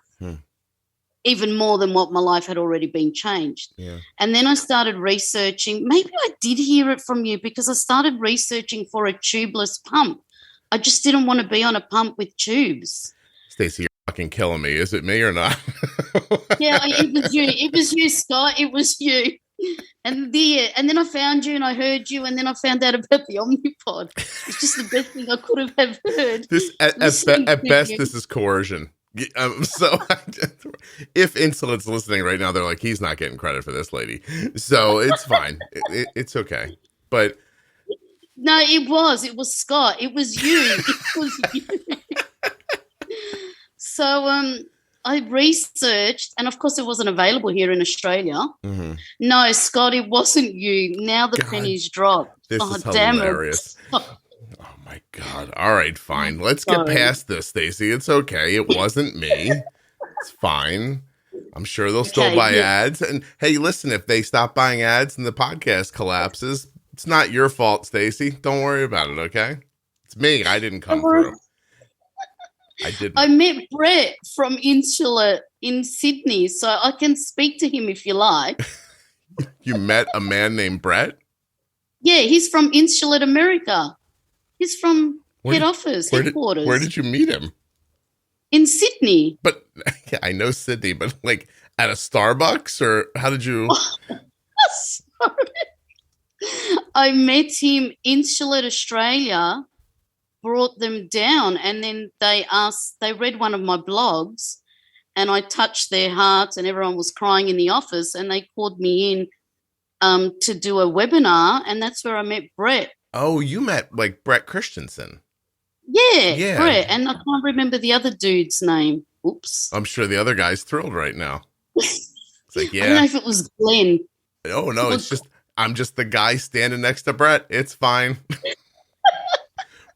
B: Even more than what my life had already been changed.
A: Yeah.
B: And then I started researching. Maybe I did hear it from you because I started researching for a tubeless pump. I just didn't want to be on a pump with tubes.
A: Stacey, you're fucking killing me. Is it me or not?
B: Yeah, it was you. It was you, Scott. It was you. And then I found you and I heard you and then I found out about the Omnipod. It's just the best thing I could have heard.
A: This at best, this is coercion. So if Insulet's listening right now, they're like, he's not getting credit for this lady. So it's fine. It's okay. But
B: no, it was Scott. It was you. It was you. I researched, and of course it wasn't available here in Australia.
A: Mm-hmm.
B: No, Scott, it wasn't you. Now the pennies dropped.
A: This is hilarious. Oh my God. All right, fine. Let's get past this, Stacey. It's okay. It wasn't me. It's fine. I'm sure they'll still buy ads. And hey, listen, if they stop buying ads and the podcast collapses, it's not your fault, Stacey. Don't worry about it, okay? It's me. I didn't come through. I didn't.
B: I met Brett from Insular in Sydney, so I can speak to him if you like.
A: You met a man named Brett?
B: Yeah, he's from Insular, America. He's from headquarters.
A: Where did you meet him?
B: In Sydney.
A: But I know Sydney, but like at a Starbucks, or how did you?
B: Sorry. I met him. Insular Australia brought them down, and then they read one of my blogs, and I touched their hearts, and everyone was crying in the office, and they called me in to do a webinar, and that's where I met Brett.
A: Oh, you met like Brett Christensen.
B: Yeah, Brett, and I can't remember the other dude's name. Oops.
A: I'm sure the other guy's thrilled right now. It's like, yeah.
B: I don't know if it was Glenn.
A: Oh, no, I'm just the guy standing next to Brett. It's fine.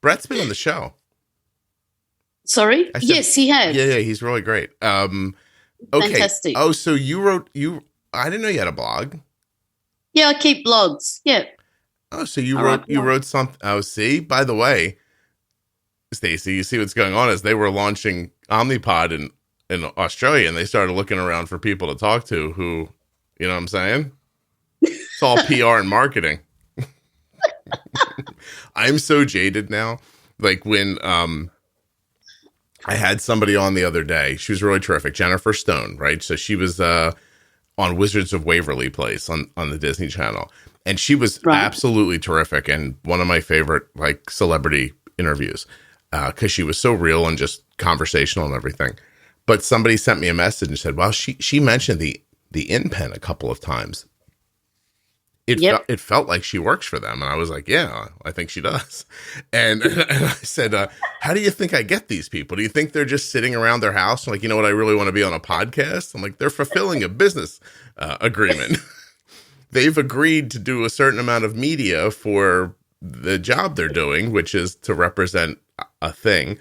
A: Brett's been on the show.
B: Sorry? Yes, he has.
A: Yeah, he's really great. Okay.
B: Fantastic.
A: Oh, so I didn't know you had a blog.
B: Yeah, I keep blogs. Yeah.
A: Oh, so you wrote something. Oh, see, by the way, Stacey, you see what's going on is they were launching Omnipod in Australia, and they started looking around for people to talk to who, you know what I'm saying? It's all PR and marketing. I'm so jaded now. Like when I had somebody on the other day, she was really terrific, Jennifer Stone, right? So she was on Wizards of Waverly Place on the Disney Channel, and she was absolutely terrific and one of my favorite like celebrity interviews because she was so real and just conversational and everything. But somebody sent me a message and said, "Well, she mentioned the InPen a couple of times." It felt like she works for them. And I was like, yeah, I think she does. And I said, how do you think I get these people? Do you think they're just sitting around their house? Like, you know what? I really want to be on a podcast. I'm like, they're fulfilling a business agreement. They've agreed to do a certain amount of media for the job they're doing, which is to represent a thing.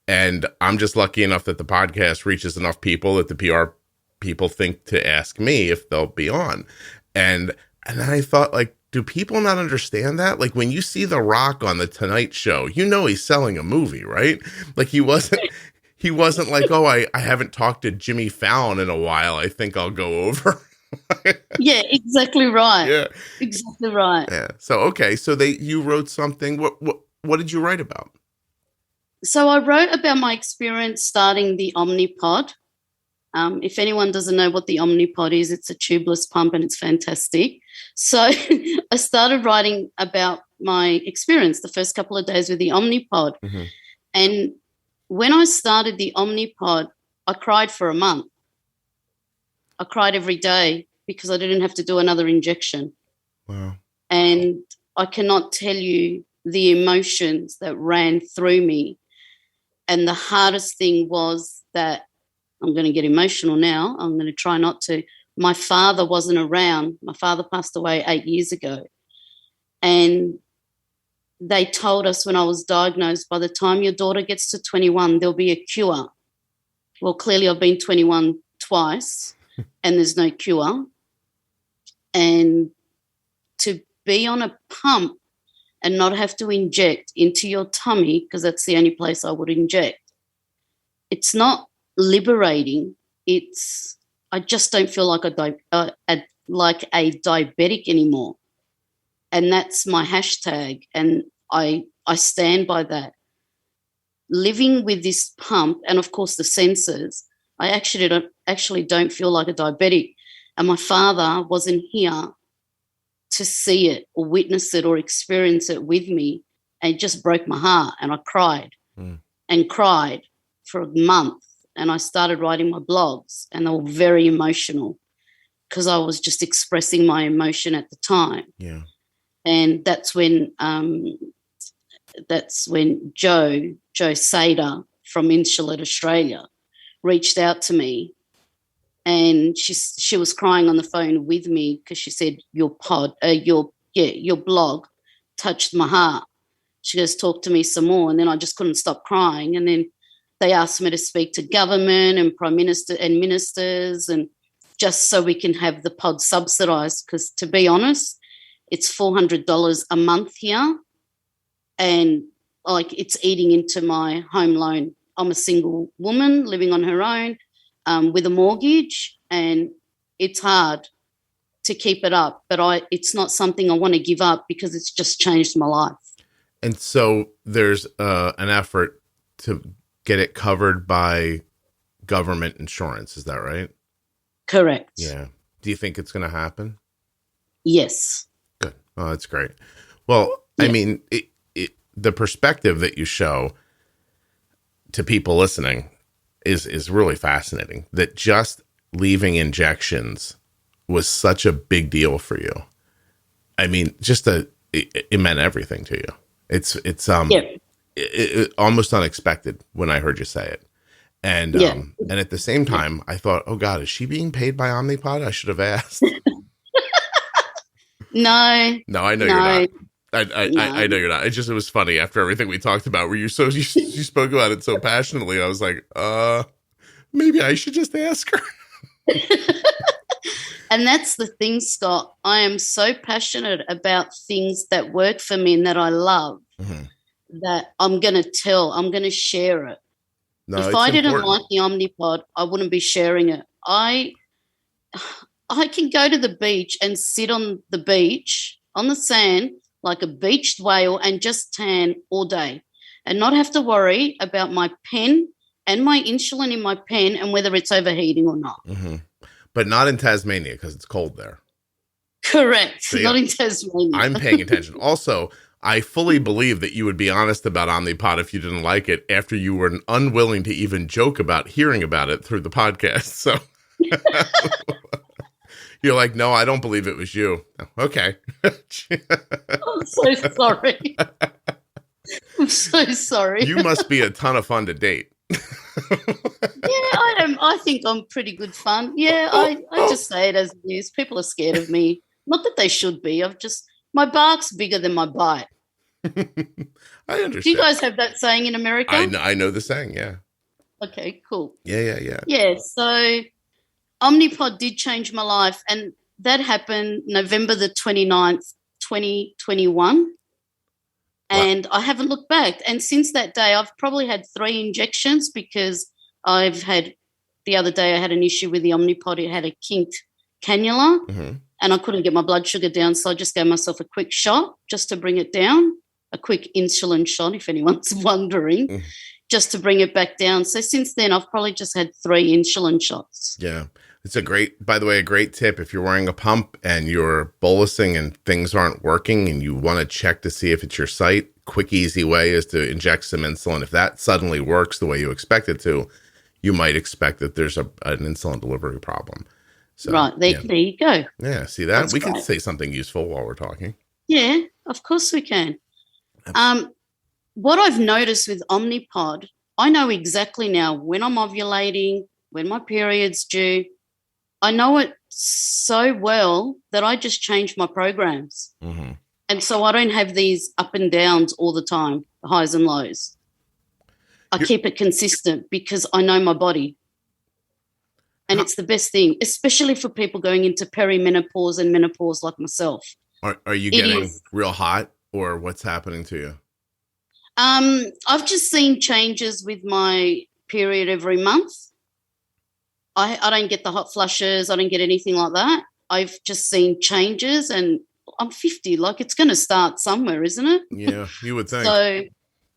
A: And I'm just lucky enough that the podcast reaches enough people that the PR people think to ask me if they'll be on. And then I thought, like, do people not understand that? Like, when you see The Rock on The Tonight Show, you know he's selling a movie, right? Like, he wasn't like, oh, I haven't talked to Jimmy Fallon in a while. I think I'll go over.
B: Yeah, exactly right.
A: Yeah.
B: Exactly right.
A: Yeah. So, okay. So you wrote something. What did you write about?
B: So I wrote about my experience starting the Omnipod. If anyone doesn't know what the Omnipod is, it's a tubeless pump and it's fantastic. So I started writing about my experience the first couple of days with the Omnipod. Mm-hmm. And when I started the Omnipod, I cried for a month. I cried every day because I didn't have to do another injection.
A: Wow.
B: And I cannot tell you the emotions that ran through me. And the hardest thing was that I'm going to get emotional now. I'm going to try not to. My father wasn't around. My father passed away 8 years ago. And they told us when I was diagnosed, by the time your daughter gets to 21, there'll be a cure. Well, clearly I've been 21 twice and there's no cure. And to be on a pump and not have to inject into your tummy, because that's the only place I would inject, it's not liberating. I just don't feel like a diabetic anymore, and that's my hashtag, and I stand by that. Living with this pump and of course the sensors, I actually don't feel like a diabetic, and my father wasn't here to see it or witness it or experience it with me, and it just broke my heart, and I cried and cried for a month. And I started writing my blogs, and they were very emotional because I was just expressing my emotion at the time.
A: Yeah.
B: And that's when Joe Sader from Insular Australia reached out to me, and she was crying on the phone with me because she said your blog touched my heart. She goes, talk to me some more. And then I just couldn't stop crying. And then they asked me to speak to government and prime minister and ministers, and just so we can have the pod subsidised, because to be honest, it's $400 a month here, and like it's eating into my home loan. I'm a single woman living on her own with a mortgage, and it's hard to keep it up, but it's not something I want to give up because it's just changed my life.
A: And so there's an effort to get it covered by government insurance. Is that right?
B: Correct.
A: Yeah. Do you think it's going to happen?
B: Yes.
A: Good. Oh, that's great. Well, yeah. I mean, the perspective that you show to people listening is really fascinating, that just leaving injections was such a big deal for you. I mean, it meant everything to you. It's almost unexpected when I heard you say it. And and at the same time, I thought, oh God, is she being paid by Omnipod? I should have asked.
B: No,
A: I know you're not. I know you're not. It was funny after everything we talked about, where you spoke about it so passionately. I was like, maybe I should just ask her.
B: And that's the thing, Scott. I am so passionate about things that work for me and that I love, that I'm going to share it.
A: No,
B: if I didn't like the Omnipod, I wouldn't be sharing it. I can go to the beach and sit on the beach, on the sand, like a beached whale, and just tan all day and not have to worry about my pen and my insulin in my pen and whether it's overheating or not.
A: Mm-hmm. But not in Tasmania because it's cold there.
B: Correct. So, not in Tasmania.
A: I'm paying attention. Also, I fully believe that you would be honest about Omnipod if you didn't like it after you were unwilling to even joke about hearing about it through the podcast. So you're like, no, I don't believe it was you. Okay.
B: I'm so sorry. I'm so sorry.
A: You must be a ton of fun to date.
B: Yeah, I am. I think I'm pretty good fun. Yeah, I just say it as it is. People are scared of me. Not that they should be. My bark's bigger than my bite.
A: I understand.
B: Do you guys have that saying in America?
A: I know the saying, yeah.
B: Okay, cool.
A: Yeah.
B: Yeah, so Omnipod did change my life, and that happened November the 29th, 2021. And I haven't looked back. And since that day, I've probably had 3 injections because the other day I had an issue with the Omnipod. It had a kinked cannula, and I couldn't get my blood sugar down. So I just gave myself a quick shot just to bring it down, a quick insulin shot, if anyone's wondering, just to bring it back down. So since then, I've probably just had 3 insulin shots.
A: Yeah. It's a great tip. If you're wearing a pump and you're bolusing and things aren't working and you want to check to see if it's your site, quick, easy way is to inject some insulin. If that suddenly works the way you expect it to, you might expect that there's an insulin delivery problem. So,
B: right. There you go.
A: Yeah. See that? That's can say something useful while we're talking.
B: Yeah, of course we can. What I've noticed with Omnipod, I know exactly now when I'm ovulating, when my period's due. I know it so well that I just change my programs. And so I don't have these up and downs all the time, the highs and lows. I keep it consistent because I know my body. And it's the best thing, especially for people going into perimenopause and menopause like myself.
A: Are you getting real hot, or what's happening to you?
B: I've just seen changes with my period every month. I don't get the hot flushes. I don't get anything like that. I've just seen changes, and I'm 50. Like, it's going to start somewhere, isn't it?
A: Yeah, you would think.
B: So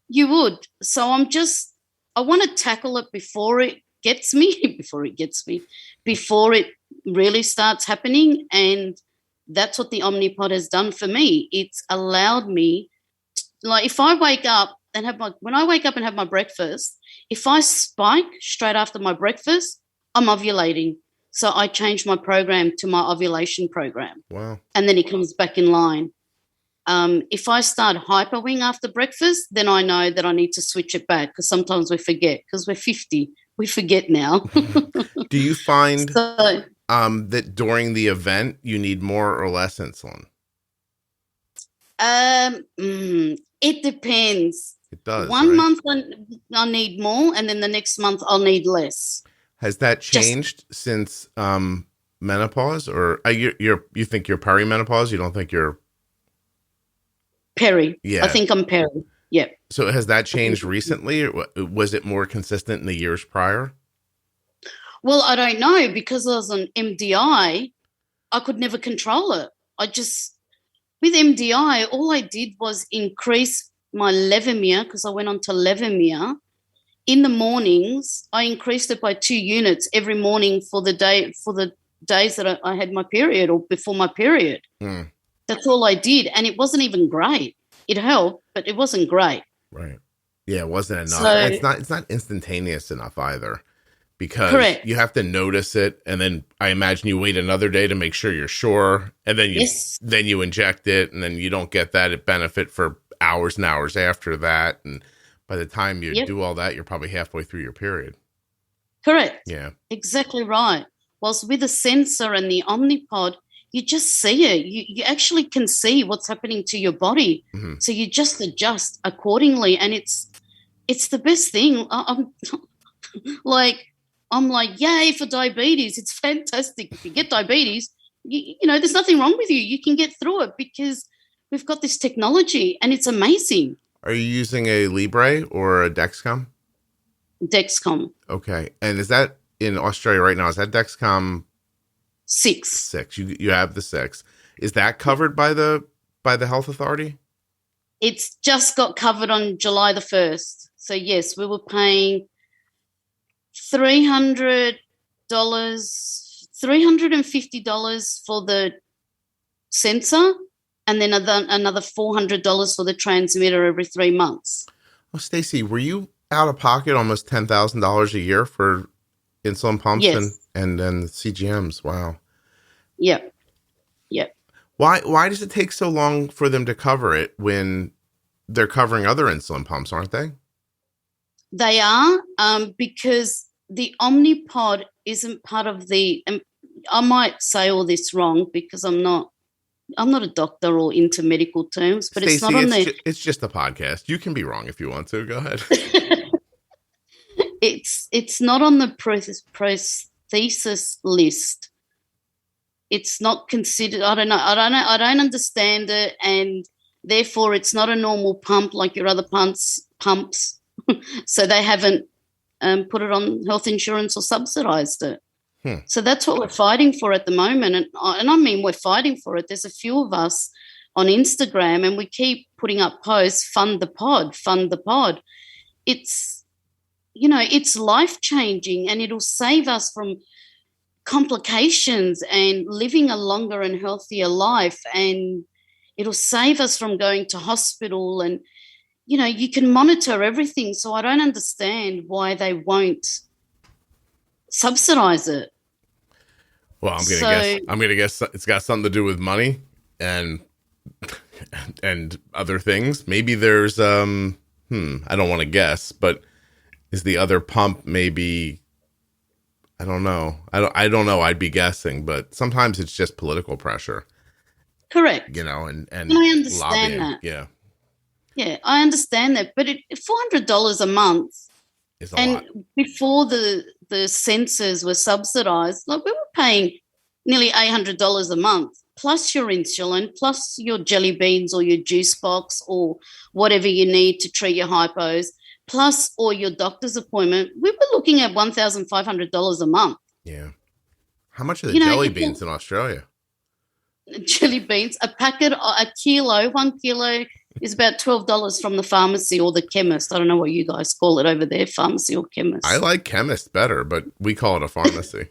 B: you would. So I want to tackle it before it gets me, before it really starts happening. And that's what the Omnipod has done for me. It's allowed me, like, if I wake up and have my breakfast, if I spike straight after my breakfast, I'm ovulating. So I changed my program to my ovulation program.
A: Wow.
B: And then it comes back in line. If I start hypoing after breakfast, then I know that I need to switch it back, because sometimes we forget because we're 50. we forget now.
A: Do you find
B: So,
A: that during the event you need more or less insulin?
B: it depends.
A: It does.
B: One
A: right?
B: month I need more, and then the next month I'll need less.
A: Has that changed since menopause, or you think you're perimenopause? You don't think you're
B: peri?
A: Yeah.
B: I think I'm peri. Yep.
A: So has that changed recently, or was it more consistent in the years prior?
B: Well, I don't know, because I was on MDI. I could never control it. With MDI, all I did was increase my levemir, because I went on to levemir. In the mornings, I increased it by 2 units every morning for the days that I had my period or before my period.
A: Mm.
B: That's all I did, and it wasn't even great. It helped, but it wasn't great.
A: Right. Yeah, it wasn't enough.
B: So,
A: And it's not instantaneous enough either, because
B: correct.
A: you have to notice it, and then I imagine you wait another day to make sure you're sure, and then you inject it, and then you don't get that benefit for hours and hours after that, and by the time you do all that, you're probably halfway through your period.
B: Correct.
A: Yeah.
B: Exactly right. Whilst with the sensor and the Omnipod, you just see it. You actually can see what's happening to your body.
A: Mm-hmm.
B: So you just adjust accordingly. And it's the best thing. I'm like, yay for diabetes. It's fantastic. If you get diabetes, you know, there's nothing wrong with you. You can get through it because we've got this technology, and it's amazing.
A: Are you using a Libre or a Dexcom?
B: Dexcom.
A: Okay. And is that in Australia right now? Is that Dexcom
B: 6?
A: 6. You have the 6. Is that covered by the health authority?
B: It's just got covered on July the 1st. So yes, we were paying $350 for the sensor, and then another $400 for the transmitter every 3 months.
A: Well, Stacey, were you out of pocket almost $10,000 a year for insulin pumps?
B: Yes.
A: and CGMs? Wow.
B: Yep.
A: Why does it take so long for them to cover it when they're covering other insulin pumps, aren't they? They
B: are, because the Omnipod isn't part of the. I might say all this wrong because I'm not a doctor or into medical terms, but
A: Stacey,
B: it's not on
A: it's just a podcast. You can be wrong if you want to. Go ahead.
B: It's not on the prosthesis list. It's not considered. I don't know. I don't understand it, and therefore it's not a normal pump like your other pumps. So they haven't put it on health insurance or subsidized it. So that's what we're fighting for at the moment. And I mean, we're fighting for it. There's a few of us on Instagram, and we keep putting up posts, fund the pod. It's, you know, it's life-changing, and it'll save us from complications and living a longer and healthier life. And it'll save us from going to hospital, and, you know, you can monitor everything. So I don't understand why they won't subsidize it.
A: Well, I'm gonna guess it's got something to do with money and other things. Maybe there's I don't want to guess, but is the other pump maybe, I don't know. I don't know. I'd be guessing, but sometimes it's just political pressure.
B: Correct.
A: You know, and
B: I understand
A: lobbying.
B: that.
A: Yeah.
B: Yeah, I understand that, but $400 a month
A: is a lot.
B: Before the sensors were subsidized, like, we were paying nearly $800 a month, plus your insulin, plus your jelly beans or your juice box or whatever you need to treat your hypos, plus or your doctor's appointment. We were looking at $1,500 a month.
A: Yeah. How much are the jelly beans in Australia?
B: Jelly beans, a packet, a kilo, 1 kilo is about $12 from the pharmacy or the chemist. I don't know what you guys call it over there, pharmacy or chemist.
A: I like chemist better, but we call it a pharmacy.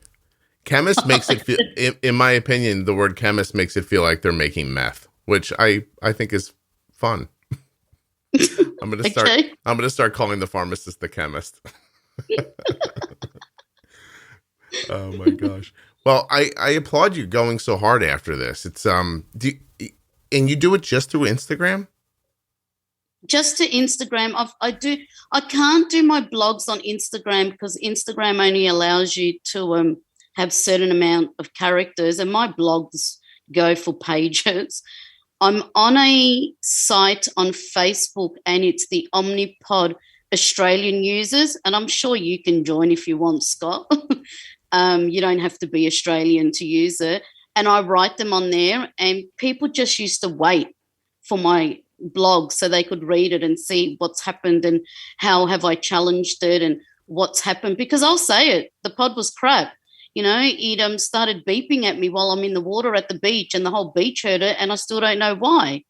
A: Chemist makes it feel, in my opinion, the word chemist makes it feel like they're making meth, which I think is fun. I'm gonna start calling the pharmacist the chemist. Oh my gosh. Well, I applaud you going so hard after this. It's and you do it just through Instagram?
B: Just to Instagram. I can't do my blogs on Instagram because Instagram only allows you to have certain amount of characters, and my blogs go for pages. I'm on a site on Facebook, and it's the Omnipod Australian users, and I'm sure you can join if you want, Scott. You don't have to be Australian to use it. And I write them on there, and people just used to wait for my blog so they could read it and see what's happened and how have I challenged it and what's happened. Because I'll say it, the pod was crap. It started beeping at me while I'm in the water at the beach, and the whole beach heard it, and I still don't know why.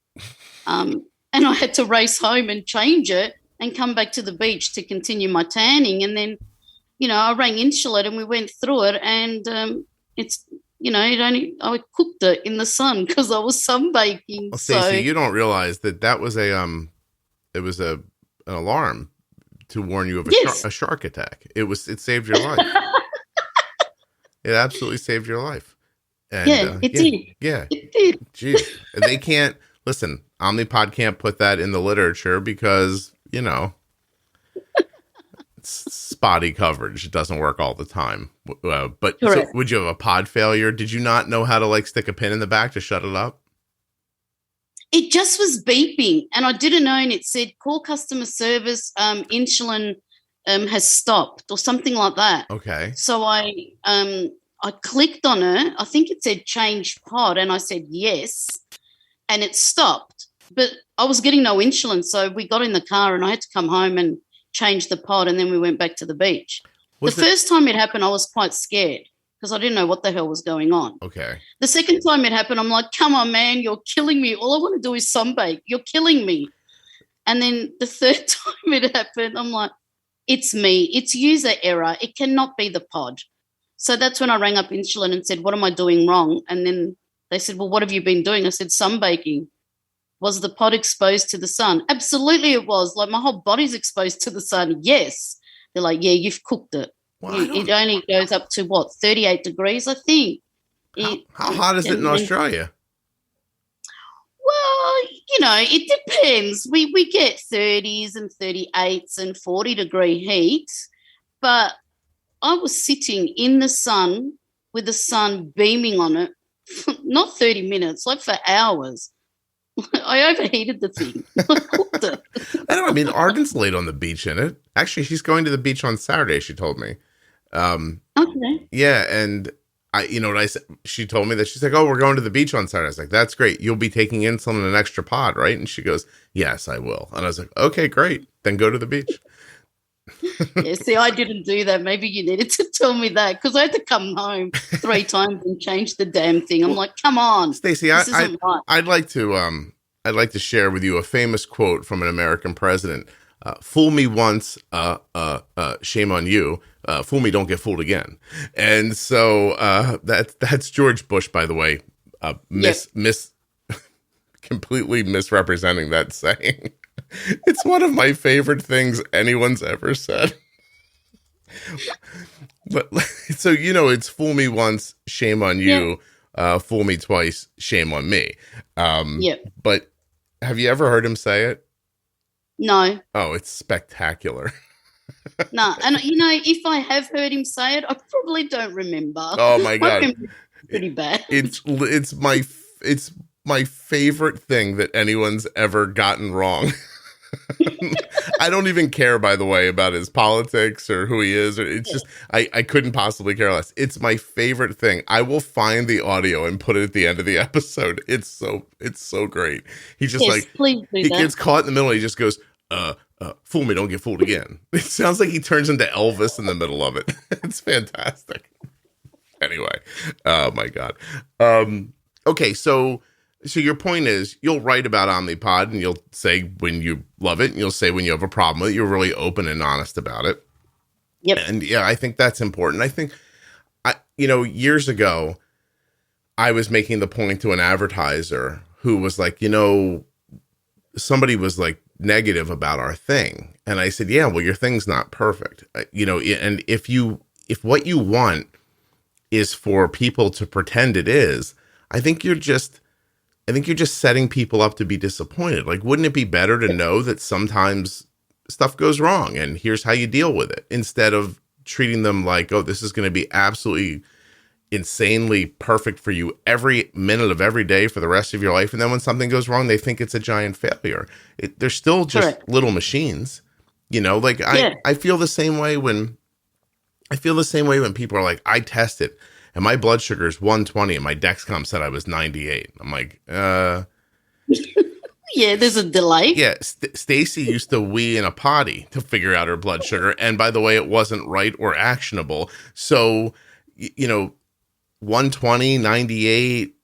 B: And I had to race home and change it and come back to the beach to continue my tanning. And then, I rang Insulet and we went through it, and I cooked it in the sun because I was sunbaking.
A: Well, Stacey, you don't realize that was an alarm to warn you of a shark attack. It saved your life. It absolutely saved your life. And,
B: it did.
A: Yeah,
B: it did.
A: Jeez, they can't listen. Omnipod can't put that in the literature because it's spotty coverage. It doesn't work all the time. But so would you have a pod failure? Did you not know how to stick a pin in the back to shut it up?
B: It just was beeping, and I didn't know. And it said, "Call customer service. Insulin has stopped," or something like that.
A: Okay.
B: So I clicked on it. I think it said change pod, and I said yes, and it stopped. But I was getting no insulin, so we got in the car, and I had to come home and change the pod, and then we went back to the beach. First time it happened, I was quite scared because I didn't know what the hell was going on.
A: Okay. The
B: second time it happened, I'm like, come on, man, you're killing me. All I want to do is sunbake. You're killing me. And then the third time it happened, I'm like, it's me. It's user error. It cannot be the pod. So that's when I rang up Insulin and said, what am I doing wrong? And then they said, well, what have you been doing? I said, sunbaking. Was the pod exposed to the sun? Absolutely it was. My whole body's exposed to the sun. Yes. They're like, yeah, you've cooked it. Well, it only goes up to, 38 degrees, I think.
A: How hot is it in Australia?
B: Well, it depends. We get 30s and 38s and 40-degree heat, but I was sitting in the sun with the sun beaming on it, not 30 minutes, for hours. I overheated the thing. I cooked it.
A: Arden's late on the beach in it. Actually, she's going to the beach on Saturday, she told me.
B: Okay.
A: Yeah, and what I said? She told me that she's like, oh, we're going to the beach on Saturday. I was like, that's great. You'll be taking insulin in an extra pod, right? And she goes, yes, I will. And I was like, okay, great. Then go to the beach.
B: Yeah, see, I didn't do that. Maybe you needed to tell me that because I had to come home 3 times and change the damn thing. I'm like, come on,
A: Stacey, I'd like to share with you a famous quote from an American president. Fool me once, shame on you. Fool me, don't get fooled again. And so that's George Bush, by the way, completely misrepresenting that saying. It's one of my favorite things anyone's ever said. But so it's fool me once, shame on you. Fool me twice, shame on me. But have you ever heard him say it?
B: No.
A: Oh, it's spectacular.
B: No, and if I have heard him say it, I probably don't remember.
A: Oh my God,
B: pretty bad.
A: It's my favorite thing that anyone's ever gotten wrong. I don't even care, by the way, about his politics or who he is. It's just I couldn't possibly care less. It's my favorite thing. I will find the audio and put it at the end of the episode. It's so great. He just gets caught in the middle. He just goes, fool me, don't get fooled again. It sounds like he turns into Elvis in the middle of it. It's fantastic. Anyway, oh my God. Okay, so your point is you'll write about Omnipod and you'll say when you love it and you'll say when you have a problem with it. You're really open and honest about it.
B: Yep.
A: And yeah, I think that's important. I think, years ago, I was making the point to an advertiser who was like, somebody was like negative about our thing. And I said, yeah, well, your thing's not perfect. And if what you want is for people to pretend it is, I think you're just I think you're just setting people up to be disappointed. Like, wouldn't it be better to know that sometimes stuff goes wrong and here's how you deal with it, instead of treating them like, oh, this is going to be absolutely insanely perfect for you every minute of every day for the rest of your life. And then when something goes wrong, they think it's a giant failure. They're still just little machines, like I feel the same way when people are like, I tested and my blood sugar is 120 and my Dexcom said I was 98. I'm like,
B: yeah, there's a delay.
A: Yeah. Stacey used to wee in a potty to figure out her blood sugar. And by the way, it wasn't right or actionable. So, 120, 98,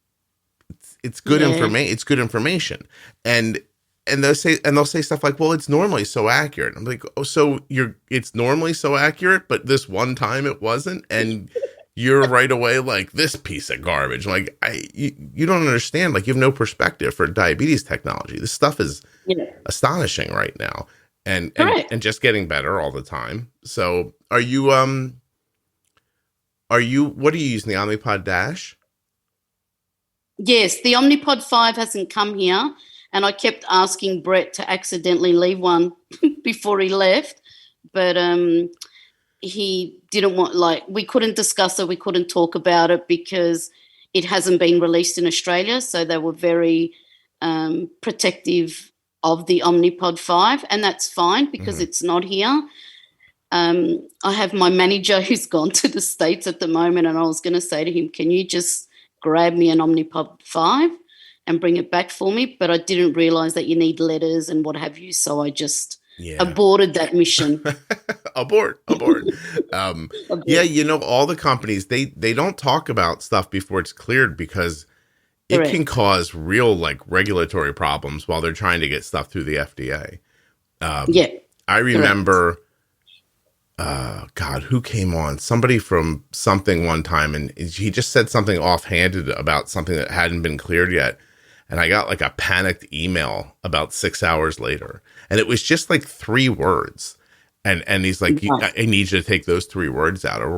A: it's good information. It's good information. And they'll say stuff like, well, it's normally so accurate. I'm like, oh, so it's normally so accurate, but this one time it wasn't. And you're right away like, this piece of garbage. Like, you don't understand. Like, you have no perspective for diabetes technology. This stuff is astonishing right now, and just getting better all the time. So what are you using, the Omnipod DASH?
B: Yes, the Omnipod 5 hasn't come here, and I kept asking Brett to accidentally leave one before he left, but he didn't want, we couldn't discuss it, we couldn't talk about it because it hasn't been released in Australia, so they were very protective of the Omnipod 5, and that's fine because it's not here. I have my manager who's gone to the States at the moment, and I was going to say to him, can you just grab me an Omnipod 5 and bring it back for me? But I didn't realize that you need letters and what have you, so I just aborted that mission.
A: Abort. Yeah, all the companies, they don't talk about stuff before it's cleared because it can cause real regulatory problems while they're trying to get stuff through the FDA. I remember... God, who came on? Somebody from something one time, and he just said something offhanded about something that hadn't been cleared yet. And I got a panicked email about 6 hours later, and it was just 3 words. And he's like, I need you to take those 3 words out, or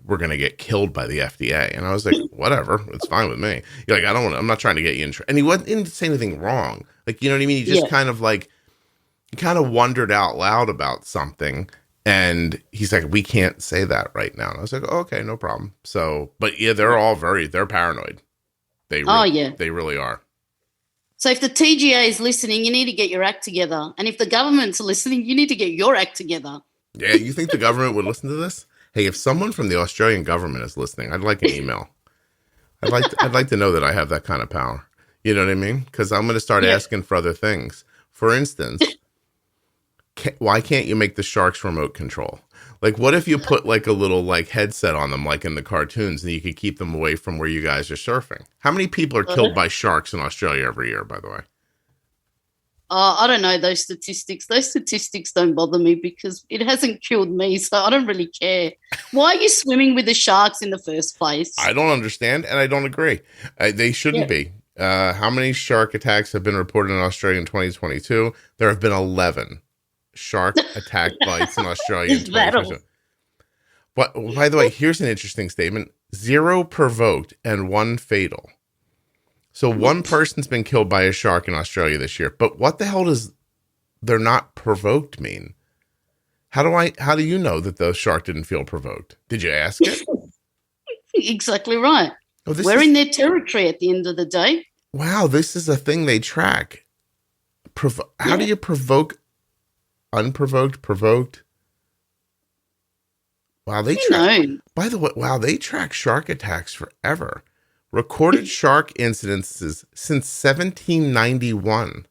A: we're gonna get killed by the FDA. And I was like, whatever, it's fine with me. You're like, I'm not trying to get you in. And he didn't say anything wrong. You know what I mean? He just kind of wondered out loud about something. And he's like, we can't say that right now. And I was like, oh, okay, no problem. So, but yeah, they're paranoid. They really are.
B: So if the TGA is listening, you need to get your act together. And if the government's listening, you need to get your act together.
A: Yeah, you think the government would listen to this? Hey, if someone from the Australian government is listening, I'd like an email. I'd like to know that I have that kind of power. You know what I mean? Because I'm going to start asking for other things. For instance, why can't you make the sharks remote control? What if you put a little headset on them, in the cartoons, and you could keep them away from where you guys are surfing? How many people are killed by sharks in Australia every year, by the way?
B: I don't know those statistics. Those statistics don't bother me because it hasn't killed me, so I don't really care. Why are you swimming with the sharks in the first place?
A: I don't understand, and I don't agree. They shouldn't be. How many shark attacks have been reported in Australia in 2022? There have been 11. Shark attack bites in Australia in 2022. But by the way, here's an interesting statement: 0 provoked and 1 fatal. So 1 person's been killed by a shark in Australia this year. But what the hell does "they're not provoked" mean? How do you know that the shark didn't feel provoked? Did you ask it?
B: Exactly right. We're in their territory at the end of the day.
A: Wow, this is a thing they track. How do you provoke? Unprovoked, provoked. Wow, they track. By the way, they track shark attacks forever. Recorded shark incidences since 1791.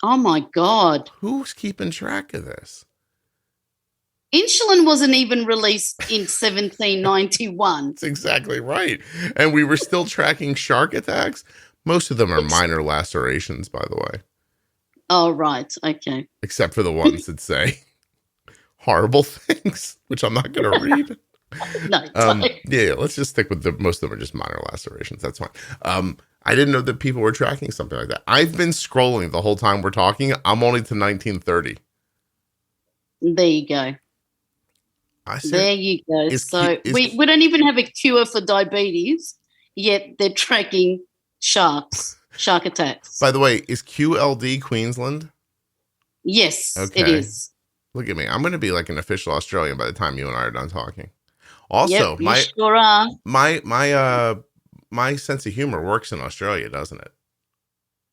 B: Oh my God!
A: Who's keeping track of this?
B: Insulin wasn't even released in 1791.
A: That's exactly right, and we were still tracking shark attacks. Most of them are minor lacerations, by the way.
B: Oh, right. Okay.
A: Except for the ones that say horrible things, which I'm not going to read.
B: No.
A: Yeah, let's just stick with most of them are just minor lacerations. That's fine. I didn't know that people were tracking something like that. I've been scrolling the whole time we're talking. I'm only to 1930.
B: There you go. There you go. We don't even have a cure for diabetes, yet they're tracking sharks. shark attacks.
A: By the way, is QLD Queensland?
B: Yes,
A: Okay.
B: it is.
A: Look at me. I'm going to be like an official Australian by the time you and I are done talking. Also,
B: Yep, you sure are.
A: my sense of humor works in Australia, doesn't it?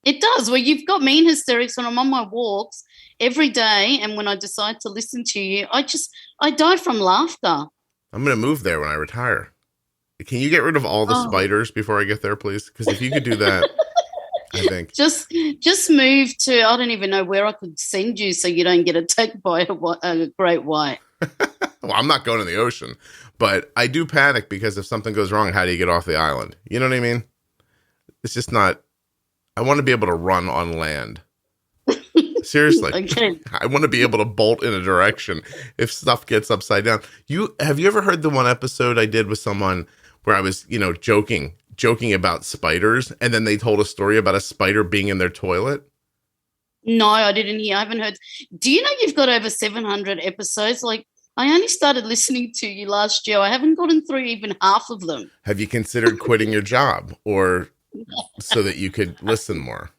B: It does. Well, you've got me in hysterics when I'm on my walks every day, and when I decide to listen to you, I die from laughter.
A: I'm going to move there when I retire. Can you get rid of all the spiders before I get there, please? Because if you could do that, I think.
B: Just move to, I don't even know where I could send you so you don't get attacked by a great white.
A: Well, I'm not going to the ocean, but I do panic because if something goes wrong, how do you get off the island? You know what I mean? It's just not, I want to be able to run on land. Seriously.
B: Okay.
A: I want to be able to bolt in a direction if stuff gets upside down. Have you ever heard the one episode I did with someone where I was, joking about spiders, and then they told a story about a spider being in their toilet?
B: No, I didn't hear. I haven't heard. Do you know you've got over 700 episodes? Like, I only started listening to you last year. I haven't gotten through even half of them.
A: Have you considered quitting your job or so that you could listen more?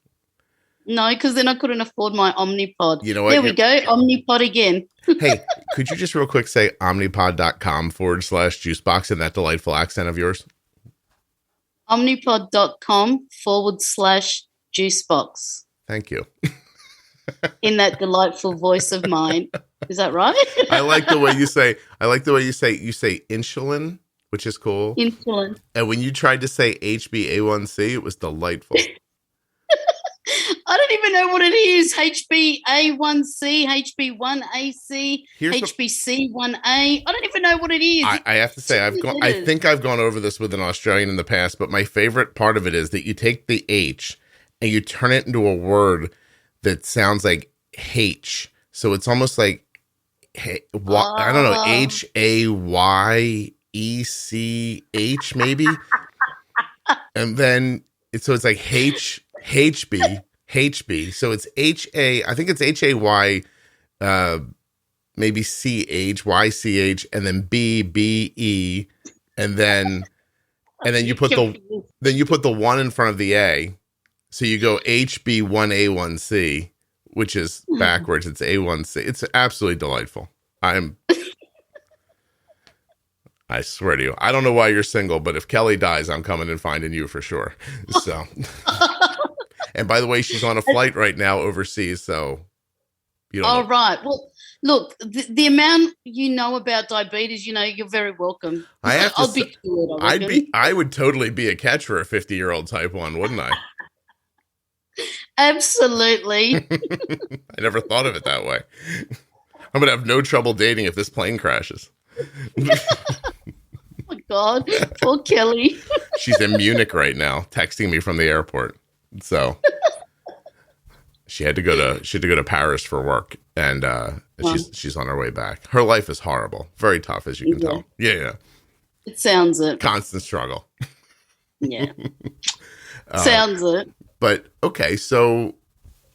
B: No, because then I couldn't afford my Omnipod.
A: You know what?
B: There we go. Omnipod again.
A: Hey, could you just real quick say omnipod.com/juicebox in that delightful accent of yours?
B: Omnipod.com/juicebox.
A: Thank you.
B: In that delightful voice of mine. Is that right?
A: I like the way you say insulin, which is cool.
B: Insulin.
A: And when you tried to say HbA1c, it was delightful.
B: I don't even know what it is. HbA1c, HB1AC, HBC1A. I don't even know what it is.
A: I have to say, I think I've gone over this with an Australian in the past, but my favorite part of it is that you take the H and you turn it into a word that sounds like H. So it's almost like, I don't know, HAYECH maybe. And then, it's like HB. So it's I think it's HAY, maybe CHYCH, and then BBE, and then you put the one in front of the A. So you go HB1A1C, which is backwards. It's A1C. It's absolutely delightful. I swear to you, I don't know why you're single, but if Kelly dies, I'm coming and finding you for sure. So, and by the way, she's on a flight right now overseas. So, you don't know.
B: Right. Well, look, the amount you know about diabetes, you're very welcome. I
A: would totally be a catch for a 50-year-old type 1, wouldn't I?
B: Absolutely.
A: I never thought of it that way. I'm going to have no trouble dating if this plane crashes.
B: Oh my God, poor Kelly.
A: She's in Munich right now, texting me from the airport. So she had to go to Paris for work, and she's on her way back. Her life is horrible, very tough, as you can tell. Yeah.
B: It sounds it.
A: Constant struggle.
B: Yeah. Sounds it.
A: But okay, so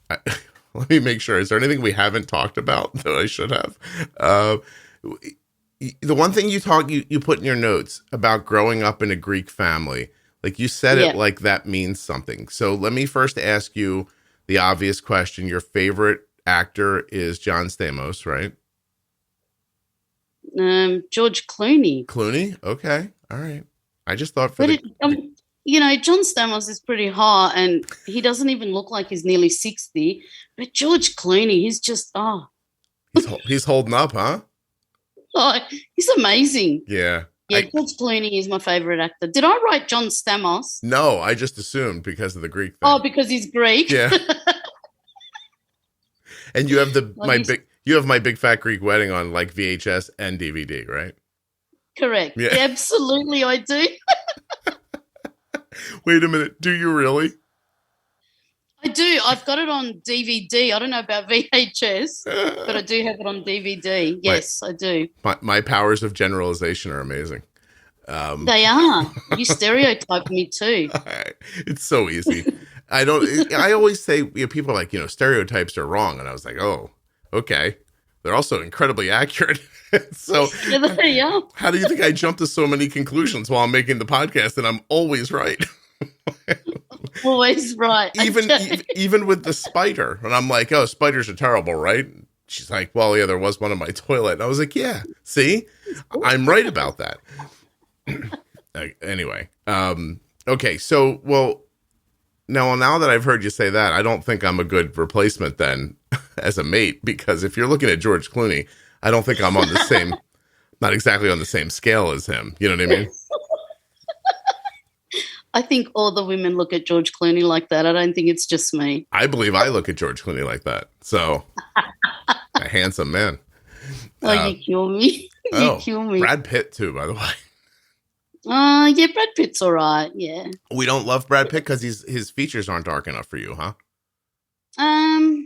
A: let me make sure. Is there anything we haven't talked about that I should have? The one thing you put in your notes about growing up in a Greek family, like you said it like that means something. So let me first ask you the obvious question. Your favorite actor is John Stamos, right?
B: George Clooney.
A: Clooney? Okay. All right. I just thought
B: John Stamos is pretty hot, and he doesn't even look like he's nearly 60. But George Clooney, he's just,
A: He's holding up, huh?
B: Oh, he's amazing.
A: Yeah.
B: Yeah, George Clooney is my favorite actor. Did I write John Stamos?
A: No, I just assumed because of the Greek thing.
B: Oh, because he's Greek?
A: Yeah. And you have my big fat Greek wedding on like VHS and DVD, right?
B: Correct. Yeah. Absolutely, I do.
A: Wait a minute. Do you really?
B: I do. I've got it on DVD. I don't know about VHS, but I do have it on DVD. Yes, I do.
A: My powers of generalization are amazing.
B: They are. You stereotype me too.
A: It's so easy. I always say, people are like, stereotypes are wrong. And I was like, oh, okay. They're also incredibly accurate. So
B: yeah,
A: how do you think I jump to so many conclusions while I'm making the podcast and I'm always right?
B: Always right.
A: Even with the spider. And I'm like, oh, spiders are terrible, right? She's like, well, yeah, there was one in my toilet. And I was like, yeah, see, I'm right about that. Anyway. Okay. So, well, now that I've heard you say that, I don't think I'm a good replacement then as a mate, because if you're looking at George Clooney, I don't think I'm on the same, not exactly on the same scale as him. You know what I mean?
B: I think all the women look at George Clooney like that. I don't think it's just me.
A: I believe I look at George Clooney like that. So, a handsome man.
B: Oh, you kill me. You kill me.
A: Brad Pitt too, by the way.
B: Yeah, Brad Pitt's all right. Yeah.
A: We don't love Brad Pitt because his features aren't dark enough for you, huh?
B: I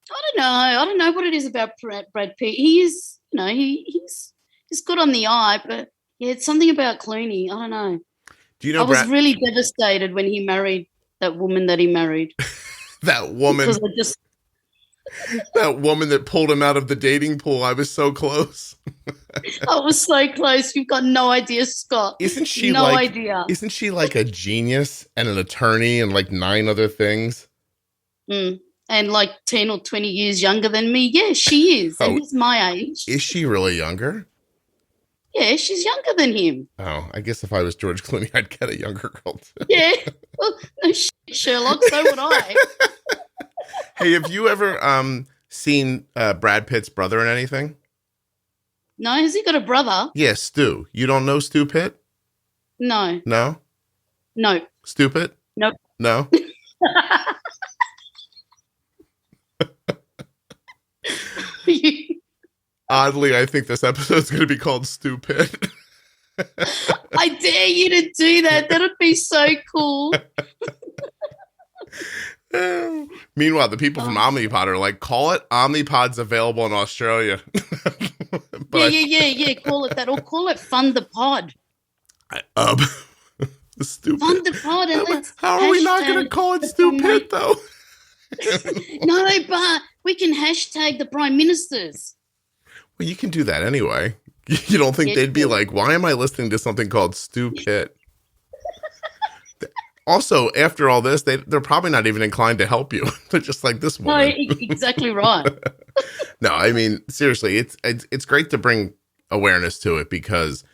B: don't know. I don't know what it is about Brad Pitt. He is, he's good on the eye, but yeah, it's something about Clooney. I don't know.
A: Do you know?
B: I was really devastated when he married that woman that he married.
A: That woman. That woman that pulled him out of the dating pool. I was so close.
B: I was so close. You've got no idea, Scott.
A: Isn't she
B: idea?
A: Isn't she like a genius and an attorney and like 9 other things?
B: And like 10 or 20 years younger than me. Yeah, she is. And he's my age.
A: Is she really younger?
B: Yeah, she's younger than him.
A: Oh, I guess if I was George Clooney, I'd get a younger girl too.
B: Yeah. Well, no shit, Sherlock, so would I.
A: Hey, have you ever seen Brad Pitt's brother in anything?
B: No, has he got a brother?
A: Yeah, Stu. You don't know Stu Pitt?
B: No.
A: No?
B: No.
A: Stu Pitt?
B: Nope.
A: No? Oddly, I think this episode's going to be called Stu Pitt.
B: I dare you to do that. That'd be so cool.
A: Meanwhile, the people from Omnipod are like, call it Omnipod's available in Australia.
B: Yeah. Call it that. Or call it Fund the Pod.
A: Stupid.
B: Fund the Pod. And
A: how are we not going to call it Stupid, though?
B: No, but we can hashtag the Prime Ministers.
A: Well, you can do that anyway. You don't think they'd be like, why am I listening to something called Stupid? Also, after all this, they're probably not even inclined to help you. They're just like, this woman.
B: No, exactly right.
A: No, I mean, seriously, it's great to bring awareness to it because,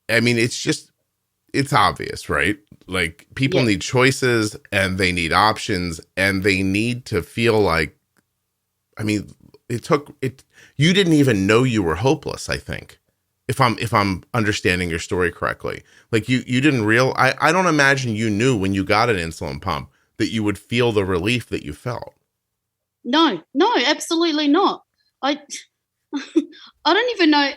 A: I mean, it's obvious, right? Like, people need choices and they need options and they need to feel like, I mean, you didn't even know you were hopeless, I think. If I'm understanding your story correctly, like you didn't I don't imagine you knew when you got an insulin pump that you would feel the relief that you felt.
B: No, absolutely not. I don't even know.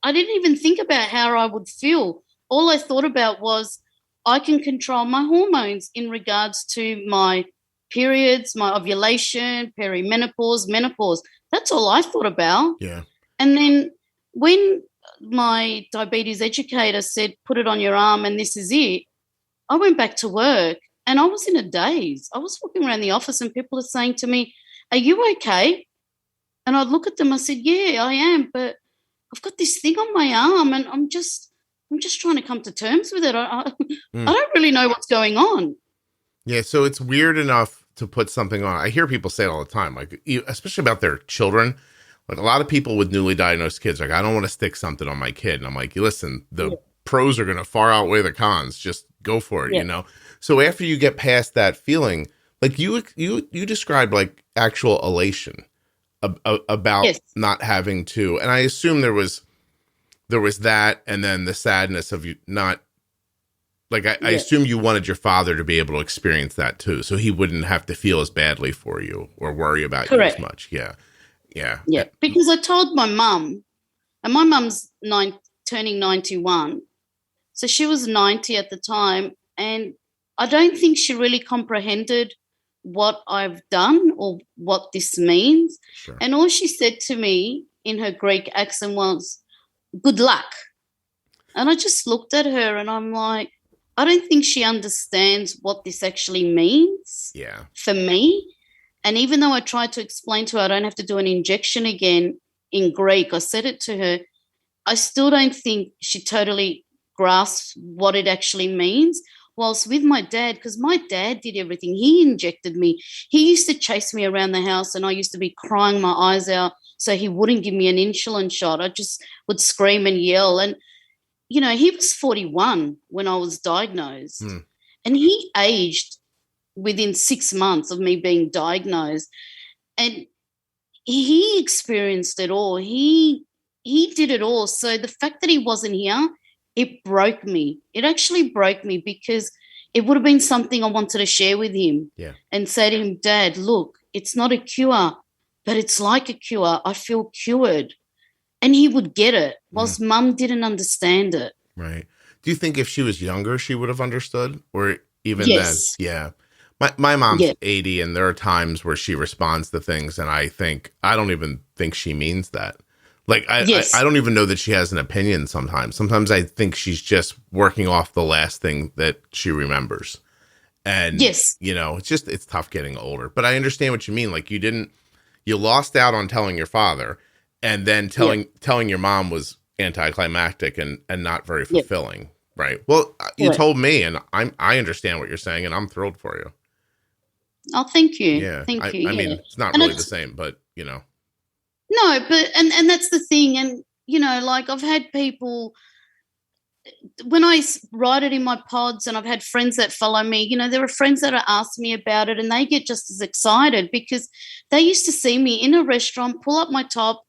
B: I didn't even think about how I would feel. All I thought about was I can control my hormones in regards to my periods, my ovulation, perimenopause, menopause. That's all I thought about.
A: Yeah.
B: And then when my diabetes educator said, put it on your arm and this is it, I went back to work and I was in a daze. I was walking around the office and people are saying to me, are you okay? And I'd look at them, I said, yeah, I am, but I've got this thing on my arm and I'm just trying to come to terms with it. I don't really know what's going on.
A: Yeah, so it's weird enough to put something on. I hear people say it all the time, like especially about their children. Like a lot of people with newly diagnosed kids, like, I don't want to stick something on my kid. And I'm like, listen, the pros are going to far outweigh the cons. Just go for it, you know? So after you get past that feeling, like you described like actual elation about not having to, and I assume there was that, and then the sadness of you not, like, I assume you wanted your father to be able to experience that too, so he wouldn't have to feel as badly for you or worry about you as much. Yeah.
B: Because I told my mum, and my mum's turning 91, so she was 90 at the time, and I don't think she really comprehended what I've done or what this means.
A: Sure.
B: And all she said to me in her Greek accent was, good luck. And I just looked at her and I'm like, I don't think she understands what this actually means for me. And even though I tried to explain to her I don't have to do an injection again in Greek, I said it to her, I still don't think she totally grasps what it actually means. whilst with my dad, because my dad did everything. He injected me. He used to chase me around the house and I used to be crying my eyes out so he wouldn't give me an insulin shot. I just would scream and yell. And, he was 41 when I was diagnosed. And he aged within 6 months of me being diagnosed. And he experienced it all. He did it all. So the fact that he wasn't here, it broke me. It actually broke me because it would have been something I wanted to share with him and say to him, Dad, look, it's not a cure, but it's like a cure. I feel cured. And he would get it, whilst Mum didn't understand it.
A: Right. Do you think if she was younger, she would have understood? Or even then? Yeah. My mom's 80, and there are times where she responds to things, and I don't even think she means that. Like, I don't even know that she has an opinion sometimes. Sometimes I think she's just working off the last thing that she remembers. And, it's tough getting older. But I understand what you mean. Like, you lost out on telling your father, and then telling your mom was anticlimactic and not very fulfilling. Right. Well, you told me, and I understand what you're saying, and I'm thrilled for you.
B: Oh, thank you.
A: Yeah. Thank you. I mean, it's not really the same, but,
B: No, but, and that's the thing. And, like I've had people, when I write it in my pods and I've had friends that follow me, there are friends that are asking me about it and they get just as excited because they used to see me in a restaurant, pull up my top,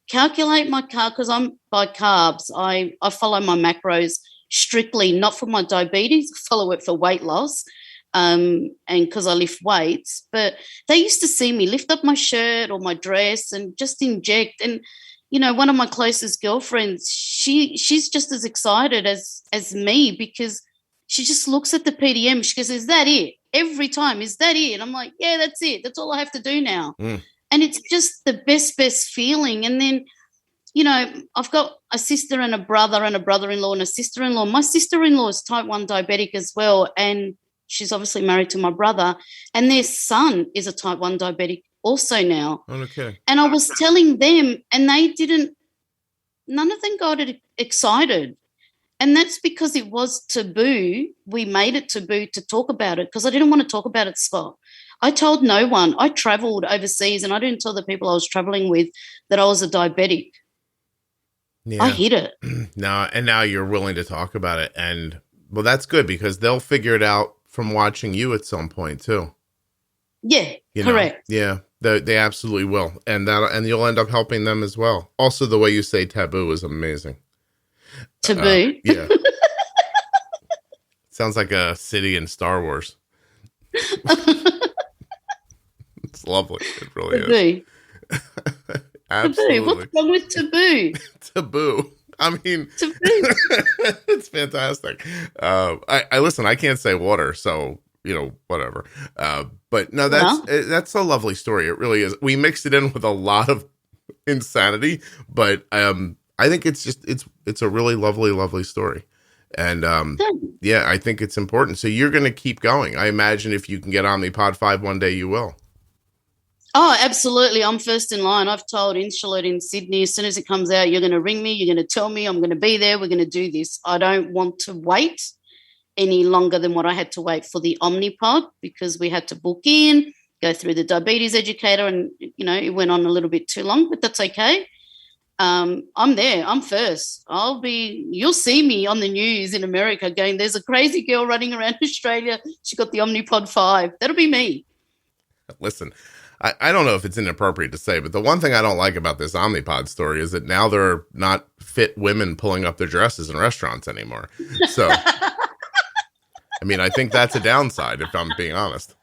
B: calculate my carb, because I'm by carbs. I follow my macros strictly, not for my diabetes, I follow it for weight loss. And because I lift weights, but they used to see me lift up my shirt or my dress and just inject. And, one of my closest girlfriends, she's just as excited as me because she just looks at the PDM. She goes, is that it? Every time, is that it? And I'm like, yeah, that's it. That's all I have to do now. And it's just the best feeling. And then, I've got a sister and a brother-in-law and a sister-in-law. My sister-in-law is type 1 diabetic as well, and she's obviously married to my brother, and their son is a type 1 diabetic also now.
A: Okay.
B: And I was telling them, and none of them got excited. And that's because it was taboo. We made it taboo to talk about it because I didn't want to talk about it, Scott. I told no one. I traveled overseas and I didn't tell the people I was traveling with that I was a diabetic. Yeah. I hid it.
A: Now you're willing to talk about it. And, well, that's good because they'll figure it out from watching you at some point too.
B: Yeah, correct.
A: Yeah, they absolutely will. And you'll end up helping them as well. Also, the way you say taboo is amazing.
B: Taboo?
A: Yeah. Sounds like a city in Star Wars. It's lovely. It really
B: taboo.
A: Is. Absolutely.
B: Taboo. What's wrong with taboo?
A: Taboo. I mean, it's fantastic. I listen, I can't say water, so, whatever. But no, that's a lovely story. It really is. We mixed it in with a lot of insanity, but I think it's a really lovely story. And I think it's important. So you're going to keep going. I imagine if you can get Omnipod 5 one day, you will.
B: Oh, absolutely. I'm first in line. I've told Insulet in Sydney, as soon as it comes out, you're going to ring me. You're going to tell me I'm going to be there. We're going to do this. I don't want to wait any longer than what I had to wait for the Omnipod because we had to book in, go through the diabetes educator, and, it went on a little bit too long, but that's okay. I'm there. I'm first. You'll see me on the news in America going, there's a crazy girl running around Australia. She got the Omnipod 5. That'll be me.
A: Listen, I don't know if it's inappropriate to say, but the one thing I don't like about this Omnipod story is that now there are not fit women pulling up their dresses in restaurants anymore. So, I mean, I think that's a downside, if I'm being honest.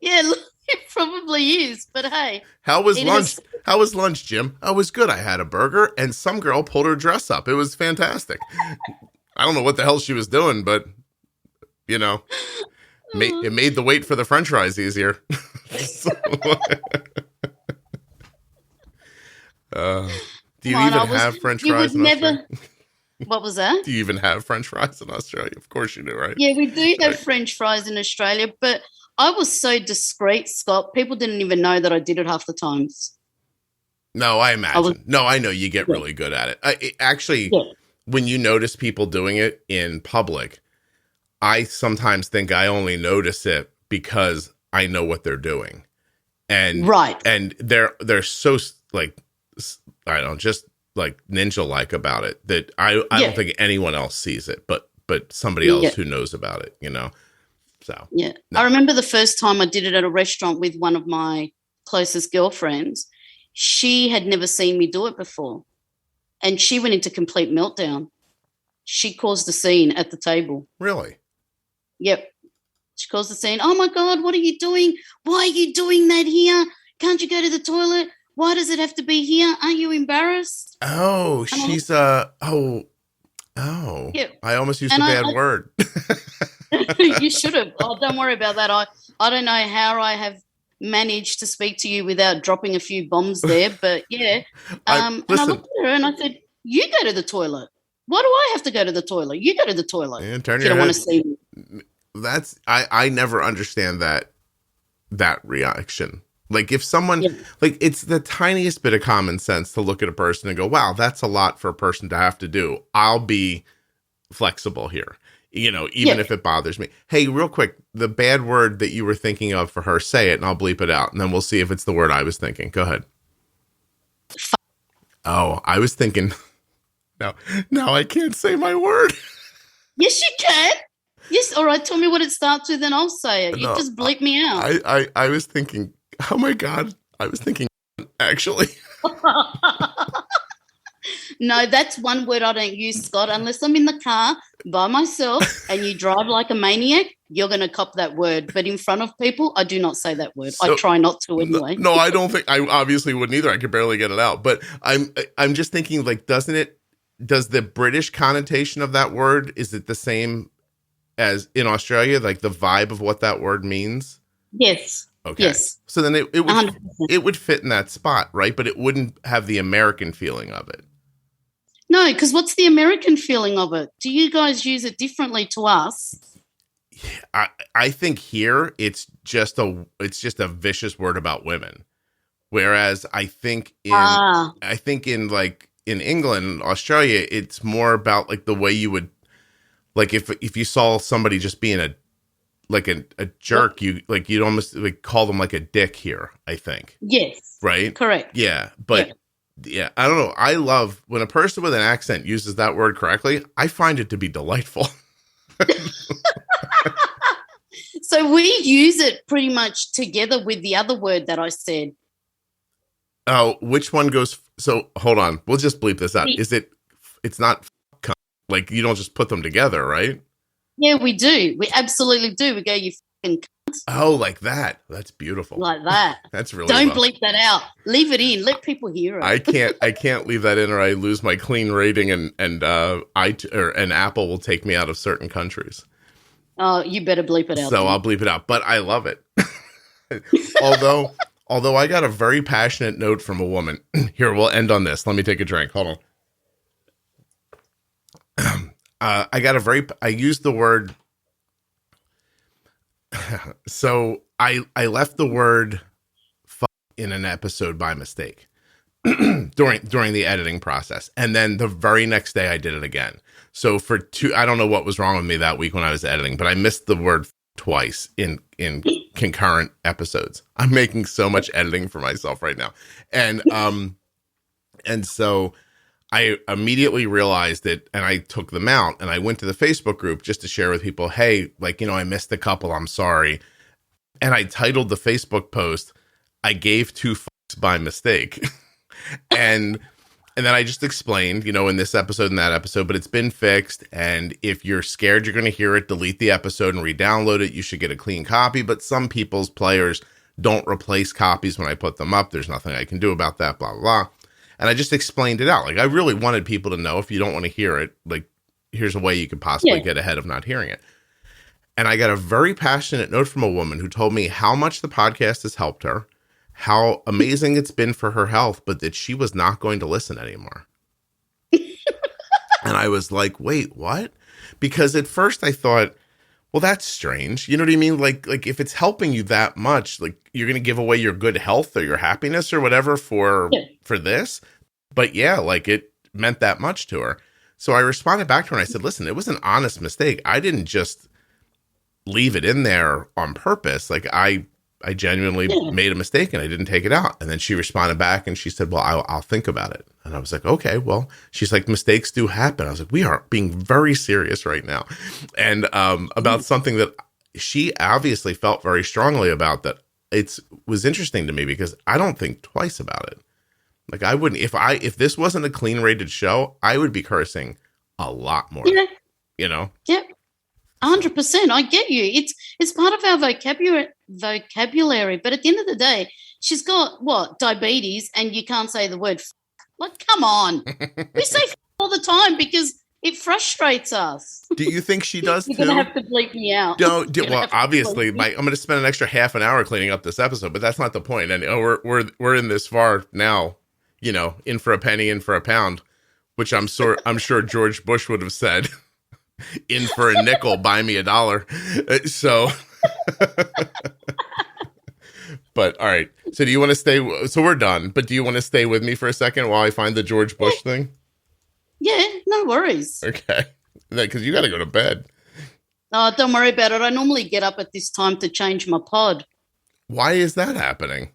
B: Yeah, it probably is, but hey.
A: How was lunch? How was lunch, Jim? Oh, it was good. I had a burger, and some girl pulled her dress up. It was fantastic. I don't know what the hell she was doing, but, it made the wait for the French fries easier. Do you even have French fries in Australia?
B: What was that?
A: Do you even have French fries in Australia? Of course you do, right?
B: Yeah, we do have French fries in Australia, but I was so discreet, Scott. People didn't even know that I did it half the times.
A: No, I imagine. I know you get really good at it. Actually, when you notice people doing it in public, I sometimes think I only notice it because I know what they're doing. And
B: right.
A: And they're so like, I don't know, just like ninja-like about it that I don't think anyone else sees it, but somebody else who knows about it, you know? So,
B: yeah. No. I remember the first time I did it at a restaurant with one of my closest girlfriends. She had never seen me do it before. And she went into complete meltdown. She caused a scene at the table.
A: Really?
B: Yep. She caused a scene. Oh, my God, what are you doing? Why are you doing that here? Can't you go to the toilet? Why does it have to be here? Aren't you embarrassed?
A: Oh, she's yeah. I almost used a bad word.
B: You should have. Oh, don't worry about that. I don't know how I have managed to speak to you without dropping a few bombs there, but yeah. And I looked at her and I said, you go to the toilet. Why do I have to go to the toilet? You go to the toilet.
A: Yeah, turn
B: you
A: your
B: don't
A: head.
B: Want to see me.
A: That's I never understand that reaction. Like if someone like it's the tiniest bit of common sense to look at a person and go, wow, that's a lot for a person to have to do. I'll be flexible here. You know, even if it bothers me. Hey, real quick, the bad word that you were thinking of for her, say it and I'll bleep it out. And then we'll see if it's the word I was thinking. Go ahead. Oh, I was thinking, now I can't say my word.
B: Yes, you can. Yes. All right. Tell me what it starts with and I'll say it. You just bleep me out.
A: I was thinking, oh my God. I was thinking, actually.
B: No, that's one word I don't use, Scott, unless I'm in the car by myself and you drive like a maniac, you're going to cop that word. But in front of people, I do not say that word. I try not to anyway.
A: No, I don't think, I obviously wouldn't either. I could barely get it out. But I'm just thinking, like, does the British connotation of that word, is it the same as in Australia? Like the vibe of what that word means?
B: Yes.
A: Okay.
B: Yes.
A: So then it would fit in that spot, right? But it wouldn't have the American feeling of it.
B: No, because what's the American feeling of it? Do you guys use it differently to us?
A: I think here it's just a vicious word about women, whereas I think in like in England, Australia, it's more about like the way you would like if you saw somebody just being a jerk, you'd almost like call them like a dick here, I think.
B: Yes.
A: Right?
B: Correct.
A: Yeah. But yeah, I don't know. I love when a person with an accent uses that word correctly. I find it to be delightful.
B: So we use it pretty much together with the other word that I said.
A: Oh, which one goes? So hold on. We'll just bleep this out. It's not like you don't just put them together, right?
B: Yeah, we do. We absolutely do. We go, you fucking cunt.
A: Oh, like that. That's beautiful.
B: Like that.
A: That's really
B: Don't bleep that out. Leave it in. Let people hear it.
A: I can't leave that in or I lose my clean rating and Apple will take me out of certain countries.
B: Oh, you better bleep it out.
A: So I'll bleep it out, but I love it. Although I got a very passionate note from a woman. Here, we'll end on this. Let me take a drink. Hold on. I used the word. So I left the word fuck in an episode by mistake during the editing process. And then the very next day I did it again. So I don't know what was wrong with me that week when I was editing, but I missed the word twice in concurrent episodes. I'm making so much editing for myself right now. And so I immediately realized it and I took them out and I went to the Facebook group just to share with people, hey, like, I missed a couple, I'm sorry. And I titled the Facebook post, I gave 2 fucks by mistake. and then I just explained, in this episode and that episode, but it's been fixed. And if you're scared you're going to hear it, delete the episode and re-download it. You should get a clean copy. But some people's players don't replace copies when I put them up. There's nothing I can do about that, blah, blah, blah. And I just explained it out. Like, I really wanted people to know if you don't want to hear it, like, here's a way you could possibly get ahead of not hearing it. And I got a very passionate note from a woman who told me how much the podcast has helped her, how amazing it's been for her health, but that she was not going to listen anymore. And I was like, wait, what? Because at first I thought, well, that's strange. You know what I mean? Like if it's helping you that much, like you're going to give away your good health or your happiness or whatever for this. But yeah, like it meant that much to her. So I responded back to her and I said, listen, it was an honest mistake. I didn't just leave it in there on purpose. Like I genuinely made a mistake and I didn't take it out. And then she responded back and she said, well, I'll think about it. And I was like, okay, well, she's like, mistakes do happen. I was like, we are being very serious right now. And about something that she obviously felt very strongly about, that was interesting to me because I don't think twice about it. Like I wouldn't, if this wasn't a clean rated show, I would be cursing a lot more, you know?
B: Yeah. 100%. I get you. It's part of our vocabulary. But at the end of the day, she's got diabetes, and you can't say the word. Like, come on. We say all the time because it frustrates us.
A: Do you think she does
B: You're
A: too?
B: gonna have to bleep me out.
A: Well, obviously, I'm going to spend an extra half an hour cleaning up this episode, but that's not the point. And we're in this far now. You know, in for a penny, in for a pound, which I'm sure George Bush would have said. In for a nickel, buy me $1. So, but all right. So do you want to stay? So we're done, but do you want to stay with me for a second while I find the George Bush thing?
B: Yeah, no worries.
A: Okay. Because you got to go to bed.
B: Oh, don't worry about it. I normally get up at this time to change my pod.
A: Why is that happening?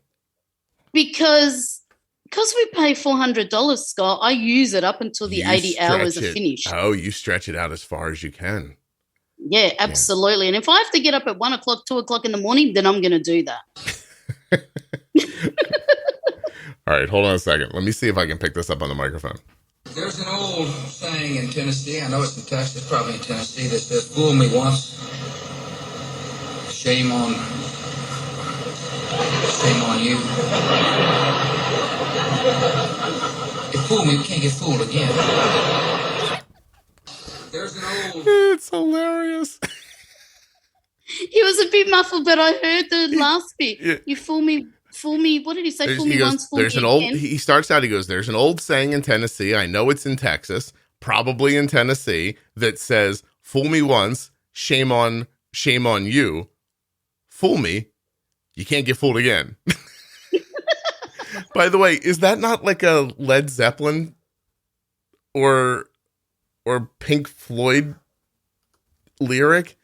B: Because we pay $400, Scott, I use it up until the 80 hours are finished.
A: Oh, you stretch it out as far as you can.
B: Yeah, absolutely. Yeah. And if I have to get up at 1 o'clock, 2 o'clock in the morning, then I'm going to do that.
A: All right, hold on a second. Let me see if I can pick this up on the microphone.
C: There's an old saying in Tennessee, I know it's in Texas, probably in Tennessee, that says, fool me once, shame on you. If fool me, we can't get fooled again. There's an old...
A: It's hilarious.
B: He was a bit muffled, but I heard the last bit. Yeah. You fool me. What did he say? Fool me once, fool me again.
A: He starts out, he goes, there's an old saying in Tennessee, I know it's in Texas, probably in Tennessee, that says, fool me once, shame on you. Fool me, you can't get fooled again. By the way, is that not like a Led Zeppelin or Pink Floyd lyric?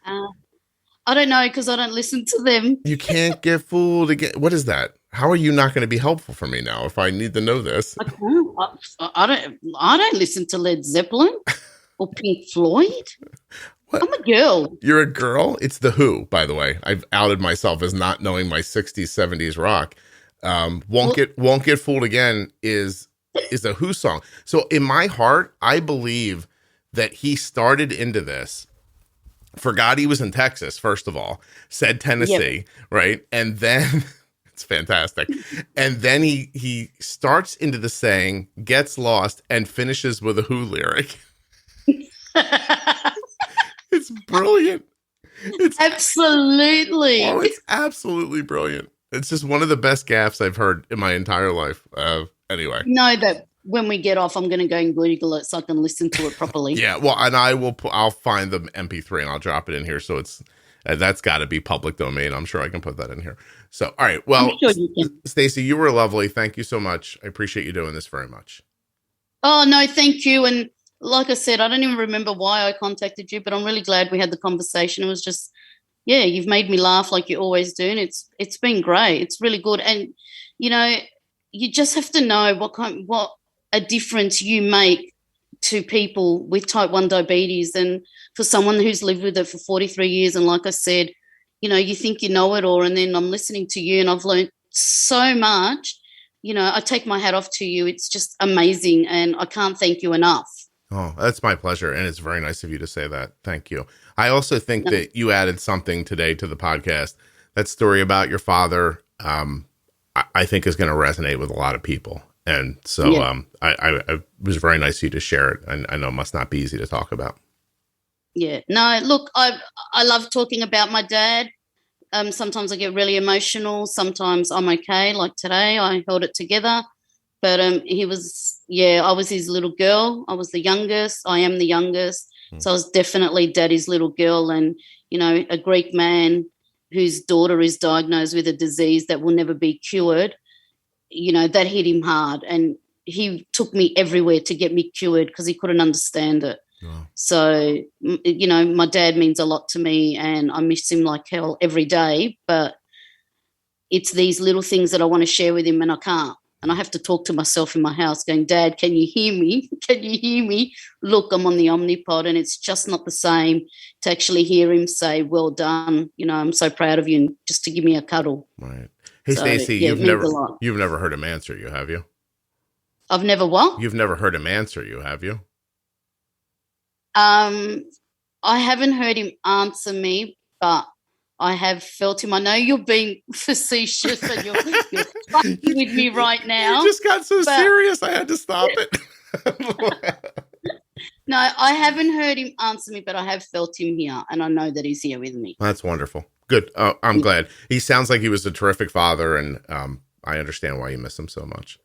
B: I don't know because I don't listen to them.
A: You can't get fooled again. What is that? How are you not going to be helpful for me now if I need to know this?
B: I don't listen to Led Zeppelin or Pink Floyd. What? I'm a girl.
A: You're a girl? It's The Who, by the way. I've outed myself as not knowing my 60s, 70s rock. Won't Get Fooled Again is a Who song. So in my heart, I believe that he started into this, forgot he was in Texas, first of all, said Tennessee, right? And then it's fantastic. And then he starts into the saying, gets lost, and finishes with a Who lyric. It's brilliant. It's
B: absolutely.
A: Oh, it's absolutely brilliant. It's just one of the best gaffes I've heard in my entire life. Anyway.
B: No, that when we get off, I'm going to go and Google it so I can listen to it properly.
A: Yeah, well, and I'll find the MP3 and I'll drop it in here. So it's that's got to be public domain. I'm sure I can put that in here. So, all right. Well, sure Stacey, you were lovely. Thank you so much. I appreciate you doing this very much.
B: Oh, no, thank you. And like I said, I don't even remember why I contacted you, but I'm really glad we had the conversation. It was just, yeah, you've made me laugh like you always do. And it's been great. It's really good. And, you know, you just have to know what a difference you make to people with type 1 diabetes. And for someone who's lived with it for 43 years, and like I said, you know, you think you know it all, and then I'm listening to you and I've learned so much. You know, I take my hat off to you. It's just amazing, and I can't thank you enough.
A: Oh, that's my pleasure, and it's very nice of you to say that. Thank you. I also think that you added something today to the podcast. That story about your father, I think is going to resonate with a lot of people. And so it was very nice of you to share it. And I know it must not be easy to talk about.
B: Yeah. No, look, I love talking about my dad. Sometimes I get really emotional. Sometimes I'm okay. Like today, I held it together. But I was his little girl. I was the youngest. I am the youngest. So I was definitely daddy's little girl. And, you know, a Greek man whose daughter is diagnosed with a disease that will never be cured, you know, that hit him hard. And he took me everywhere to get me cured because he couldn't understand it.
A: Wow.
B: So, my dad means a lot to me and I miss him like hell every day, but it's these little things that I want to share with him and I can't. And I have to talk to myself in my house going, Dad, can you hear me? Can you hear me? Look, I'm on the Omnipod, and it's just not the same to actually hear him say, well done. I'm so proud of you, and just to give me a cuddle.
A: Right. Hey, Stacey, you've never heard him answer you, have you?
B: I've never what?
A: You've never heard him answer you, have you?
B: I haven't heard him answer me, but I have felt him. I know you're being facetious and you're fucking with me right now.
A: You just got so serious, I had to stop it.
B: No, I haven't heard him answer me, but I have felt him here, and I know that he's here with me.
A: That's wonderful. Good. I'm glad. He sounds like he was a terrific father, and I understand why you miss him so much.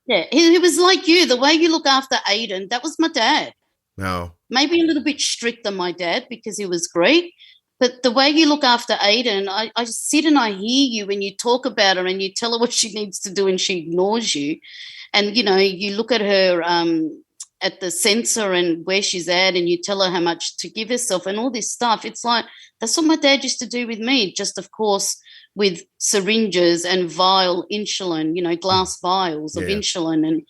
B: Yeah, he was like you. The way you look after Arden, that was my dad.
A: No.
B: Maybe a little bit strict than my dad because he was great. But the way you look after Arden, I just sit and I hear you when you talk about her and you tell her what she needs to do and she ignores you. And, you look at her at the sensor and where she's at and you tell her how much to give herself and all this stuff. It's like, that's what my dad used to do with me, just, of course, with syringes and vial insulin, glass vials of insulin. And,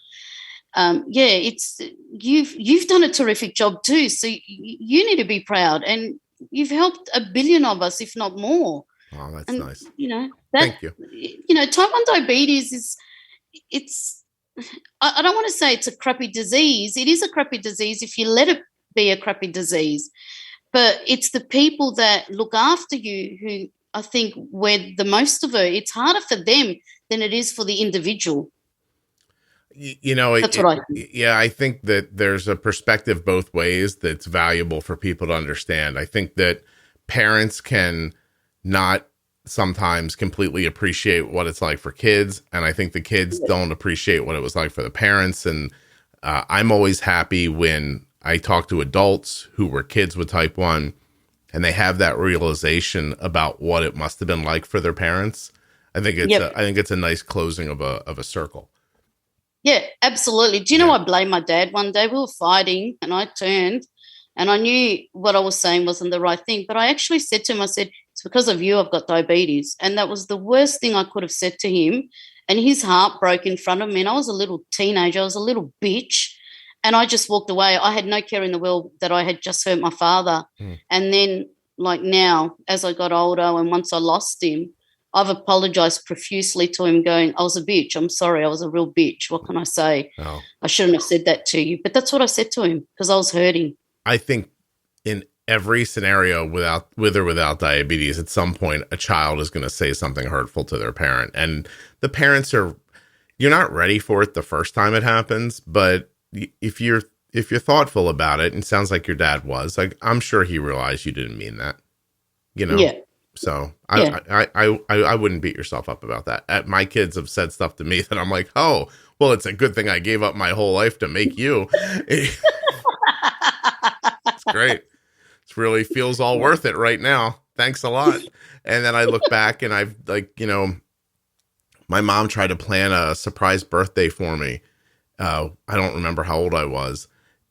B: it's you've done a terrific job too. So you need to be proud. And you've helped a billion of us, if not more.
A: Oh, that's nice. Thank you.
B: Type 1 diabetes I don't want to say it's a crappy disease. It is a crappy disease if you let it be a crappy disease. But it's the people that look after you who I think wear the most of it. It's harder for them than it is for the individual.
A: That's what I think. Yeah, I think that there's a perspective both ways that's valuable for people to understand. I think that parents can not sometimes completely appreciate what it's like for kids, and I think the kids don't appreciate what it was like for the parents. And I'm always happy when I talk to adults who were kids with type 1 and they have that realization about what it must have been like for their parents. I think it's a nice closing of a circle.
B: Yeah, absolutely. Do you know, I blamed my dad one day. We were fighting and I turned and I knew what I was saying wasn't the right thing. But I actually said to him, I said, it's because of you I've got diabetes. And that was the worst thing I could have said to him. And his heart broke in front of me. And I was a little teenager. I was a little bitch. And I just walked away. I had no care in the world that I had just hurt my father. And then, like now, as I got older and once I lost him, I've apologized profusely to him going, I was a bitch. I'm sorry. I was a real bitch. What can I say?
A: Oh.
B: I shouldn't have said that to you. But that's what I said to him because I was hurting.
A: I think in every scenario with or without diabetes, at some point, a child is going to say something hurtful to their parent. And the parents you're not ready for it the first time it happens. But if you're thoughtful about it, and it sounds like your dad was, like, I'm sure he realized you didn't mean that,
B: Yeah.
A: So I wouldn't beat yourself up about that. My kids have said stuff to me that I'm like, oh, well, it's a good thing I gave up my whole life to make you. It's great. It really feels all worth it right now. Thanks a lot. And then I look back and I've my mom tried to plan a surprise birthday for me. I don't remember how old I was.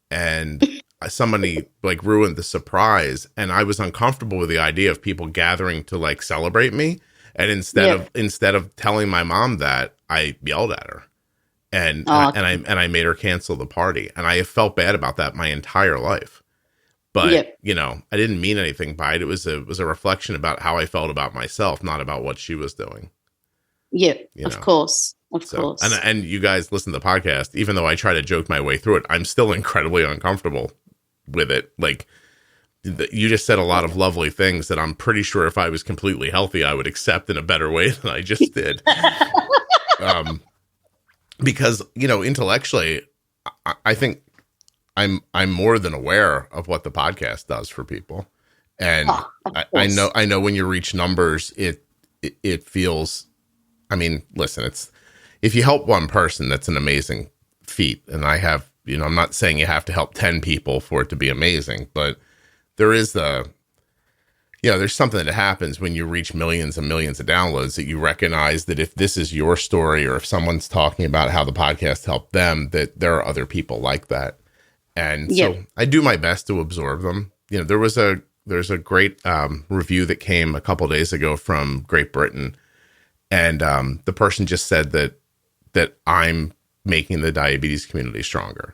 A: And somebody ruined the surprise, and I was uncomfortable with the idea of people gathering to celebrate me. And instead of telling my mom that, I yelled at her and I made her cancel the party. And I have felt bad about that my entire life. But, I didn't mean anything by it. It was a reflection about how I felt about myself, not about what she was doing.
B: Yeah, of course. Of course.
A: And you guys listen to the podcast, even though I try to joke my way through it, I'm still incredibly uncomfortable with it. You just said a lot of lovely things that I'm pretty sure if I was completely healthy, I would accept in a better way than I just did. Because, intellectually, I think I'm more than aware of what the podcast does for people. And I know when you reach numbers, it feels, listen, if you help one person, that's an amazing feat. And I have, I'm not saying you have to help 10 people for it to be amazing, but there is there's something that happens when you reach millions and millions of downloads that you recognize that if this is your story or if someone's talking about how the podcast helped them, that there are other people like that. And so I do my best to absorb them. You know, there's a great review that came a couple days ago from Great Britain. And the person just said that I'm making the diabetes community stronger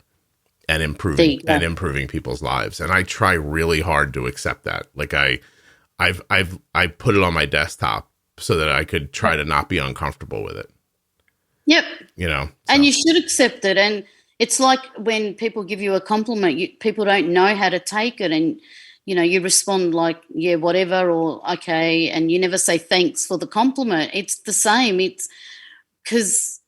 A: and improving people's lives. And I try really hard to accept that. Like I put it on my desktop so that I could try to not be uncomfortable with it.
B: Yep.
A: You know, so.
B: And you should accept it. And it's like when people give you a compliment, people don't know how to take it. And, you know, you respond like, yeah, whatever, or okay. And you never say thanks for the compliment. It's the same. It's because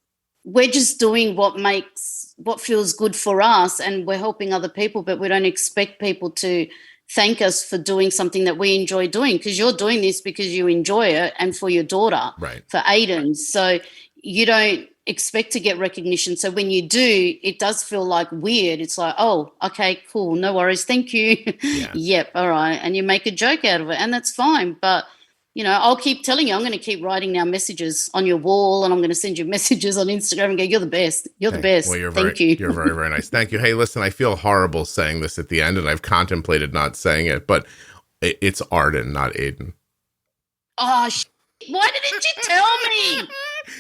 B: we're just doing what feels good for us, and we're helping other people, but we don't expect people to thank us for doing something that we enjoy doing, because you're doing this because you enjoy it and for your daughter,
A: right? For
B: Arden. So you don't expect to get recognition. So when you do, it does feel like weird. It's like, oh, okay, cool, no worries, thank you. Yeah. Yep, all right. And you make a joke out of it, and that's fine. But, you know, I'll keep telling you, I'm going to keep writing now messages on your wall, and I'm going to send you messages on Instagram and go, you're the best. You're the best.
A: Well,
B: Thank you.
A: You're very, very nice. Thank you. Hey, listen, I feel horrible saying this at the end, and I've contemplated not saying it, but it's Arden, not Aiden.
B: Oh, why didn't you tell me?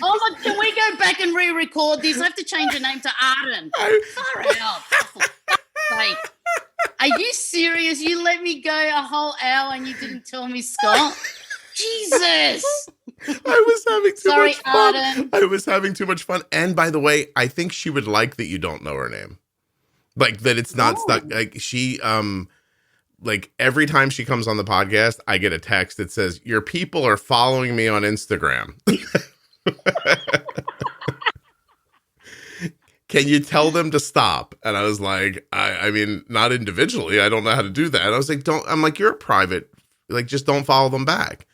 B: Oh, my, can we go back and re-record this? I have to change your name to Arden. Far out. For fuck's sake. Are you serious? You let me go a whole hour and you didn't tell me, Scott? Jesus.
A: I was having too much fun.
B: Arden.
A: I was having too much fun. And by the way, I think she would like that you don't know her name. Like that it's not stuck. Like she, like every time she comes on the podcast, I get a text that says, your people are following me on Instagram. Can you tell them to stop? And I was like, I mean, not individually. I don't know how to do that. And I was like, I'm like, you're a private, like, just don't follow them back.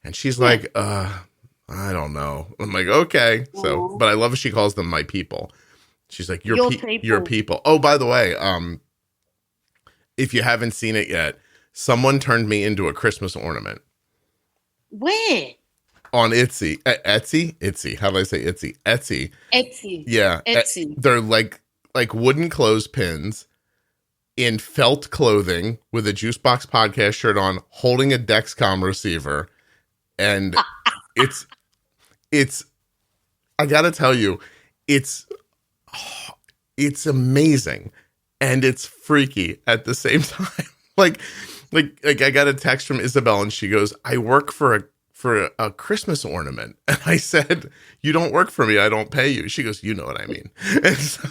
A: And she's like, I don't know. I'm like, okay. So, but I love she calls them my people. She's like, your people. Oh, by the way, if you haven't seen it yet, someone turned me into a Christmas ornament.
B: Where?
A: On Etsy. Etsy. How do I say Etsy? Etsy. Yeah.
B: Etsy.
A: They're like wooden clothespins in felt clothing with a Juicebox Podcast shirt on, holding a Dexcom receiver. And it's I gotta tell you, it's amazing. And it's freaky at the same time. like I got a text from Isabel, and she goes, I work for a Christmas ornament. And I said, you don't work for me. I don't pay you. She goes, you know what I mean? And so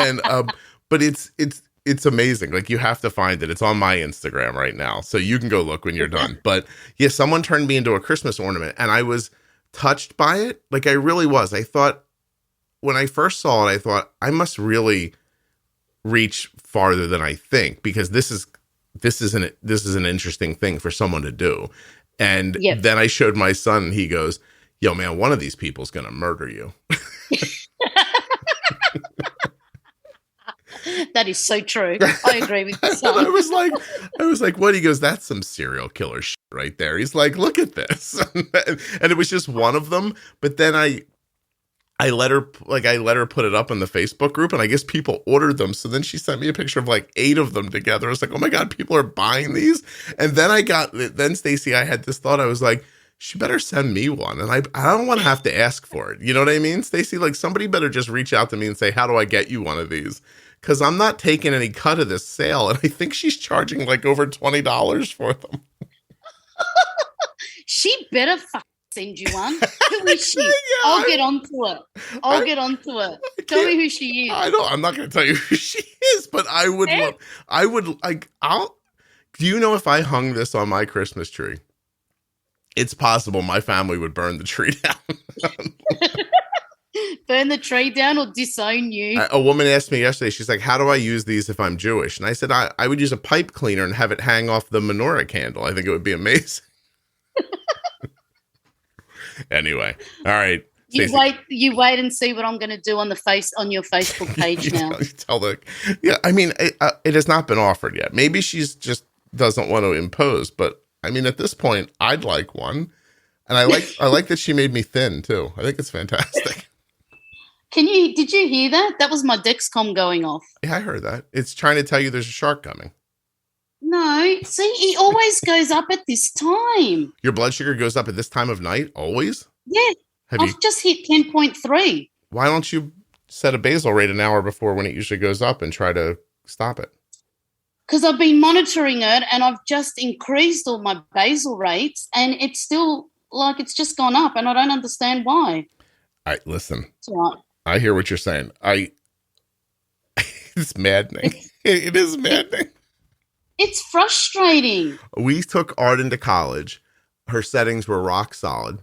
A: I'm like, but it's amazing. Like, you have to find it. It's on my Instagram right now. So you can go look when you're done. But yeah, someone turned me into a Christmas ornament, and I was touched by it. Like, I really was. I thought, when I first saw it, I thought, I must really reach farther than I think, because this is an interesting thing for someone to do. And then I showed my son, and he goes, yo, man, one of these people's going to murder you.
B: That is so true. I agree with you.
A: I was like, what? He goes, that's some serial killer shit right there. He's like, look at this. And it was just one of them. But then I let her put it up in the Facebook group, and I guess people ordered them. So then she sent me a picture of like 8 of them together. I was like, oh my God, people are buying these. And then Stacey, I had this thought. I was like, she better send me one. And I don't want to have to ask for it. You know what I mean, Stacey? Like, somebody better just reach out to me and say, how do I get you one of these? Because I'm not taking any cut of this sale. And I think she's charging like over $20 for them.
B: She better send you one. Who is she? Yeah, I'll get onto it. Tell me who she is.
A: I'm not going to tell you who she is, but do you know if I hung this on my Christmas tree, it's possible my family would burn the tree down.
B: Burn the tree down or disown you?
A: A woman asked me yesterday, she's like, how do I use these if I'm Jewish? And I said, I would use a pipe cleaner and have it hang off the menorah candle. I think it would be amazing. Anyway, all right.
B: You wait and see what I'm going to do on your Facebook page now.
A: I mean, it has not been offered yet. Maybe she's just doesn't want to impose, but I mean, at this point, I'd like one, and I like that she made me thin too. I think it's fantastic.
B: Did you hear that? That was my Dexcom going off.
A: Yeah, I heard that. It's trying to tell you there's a shark coming.
B: No, see, it always goes up at this time.
A: Your blood sugar goes up at this time of night, always?
B: Yeah, I've just hit 10.3.
A: Why don't you set a basal rate an hour before when it usually goes up and try to stop it?
B: Because I've been monitoring it and I've just increased all my basal rates and it's still it's just gone up and I don't understand why.
A: Listen,
B: right.
A: I hear what you're saying. It's maddening. It is maddening.
B: It's frustrating.
A: We took Arden to college. Her settings were rock solid.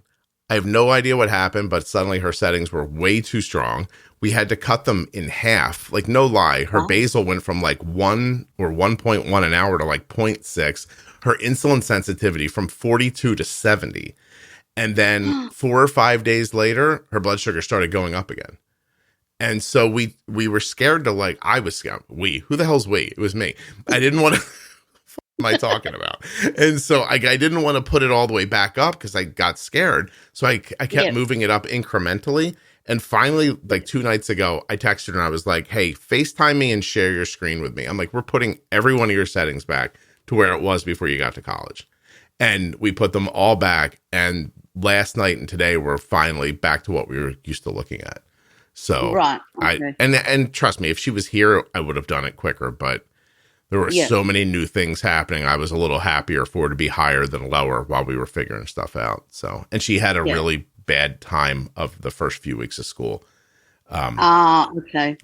A: I have no idea what happened, but suddenly her settings were way too strong. We had to cut them in half. Like, no lie. Her basal went from 1 or 1.1 an hour to 0.6. Her insulin sensitivity from 42 to 70. And then 4 or 5 days later, her blood sugar started going up again. And so we were scared to I was scared. Who the hell's we? It was me. I didn't want to. What am I talking about? And so I didn't want to put it all the way back up because I got scared. So I kept moving it up incrementally. And finally, 2 nights ago, I texted her and I was like, hey, FaceTime me and share your screen with me. I'm like, we're putting every one of your settings back to where it was before you got to college. And we put them all back. And last night and today, we're finally back to what we were used to looking at. So
B: right. Okay.
A: And trust me, if she was here, I would have done it quicker. But there were so many new things happening. I was a little happier for it to be higher than lower while we were figuring stuff out. So, and she had a really bad time of the first few weeks of school.
B: Okay.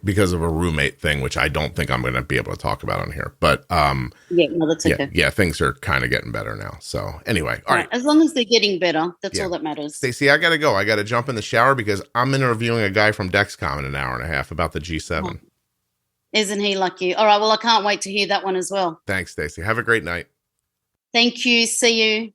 A: Because of a roommate thing, which I don't think I'm going to be able to talk about on here. But
B: that's okay.
A: Yeah, things are kind of getting better now. So anyway, all right.
B: As long as they're getting better, that's all that matters.
A: Stacey, I got to go. I got to jump in the shower because I'm interviewing a guy from Dexcom in an hour and a half about the G7.
B: Oh. Isn't he lucky? All right. Well, I can't wait to hear that one as well.
A: Thanks, Stacey. Have a great night.
B: Thank you. See you.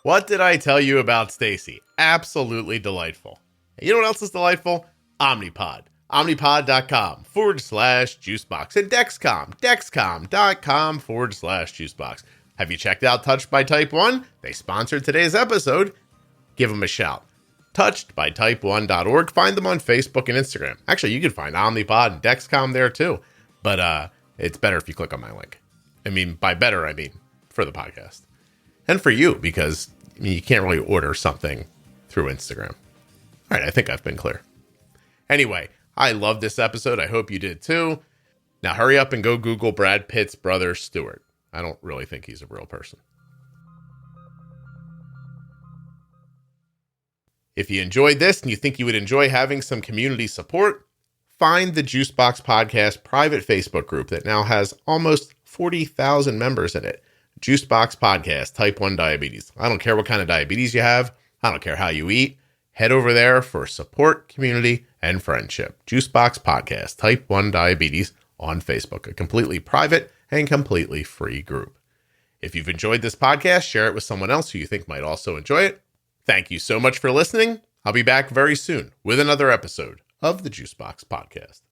A: What did I tell you about Stacey? Absolutely delightful. And you know what else is delightful? Omnipod. Omnipod.com/juicebox. And Dexcom. Dexcom.com/juicebox. Have you checked out Touched by Type 1? They sponsored today's episode. Give them a shout. touchedbytype1.org. Find them on Facebook and Instagram. Actually, you can find Omnipod and Dexcom there too. But it's better if you click on my link. I mean, by better, I mean for the podcast. And for you, because you can't really order something through Instagram. All right, I think I've been clear. Anyway, I love this episode. I hope you did too. Now hurry up and go Google Brad Pitt's brother, Stewart. I don't really think he's a real person. If you enjoyed this and you think you would enjoy having some community support, find the Juicebox Podcast private Facebook group that now has almost 40,000 members in it. Juicebox Podcast, Type 1 Diabetes. I don't care what kind of diabetes you have. I don't care how you eat. Head over there for support, community, and friendship. Juicebox Podcast, Type 1 Diabetes on Facebook. A completely private and completely free group. If you've enjoyed this podcast, share it with someone else who you think might also enjoy it. Thank you so much for listening. I'll be back very soon with another episode of the Juicebox Podcast.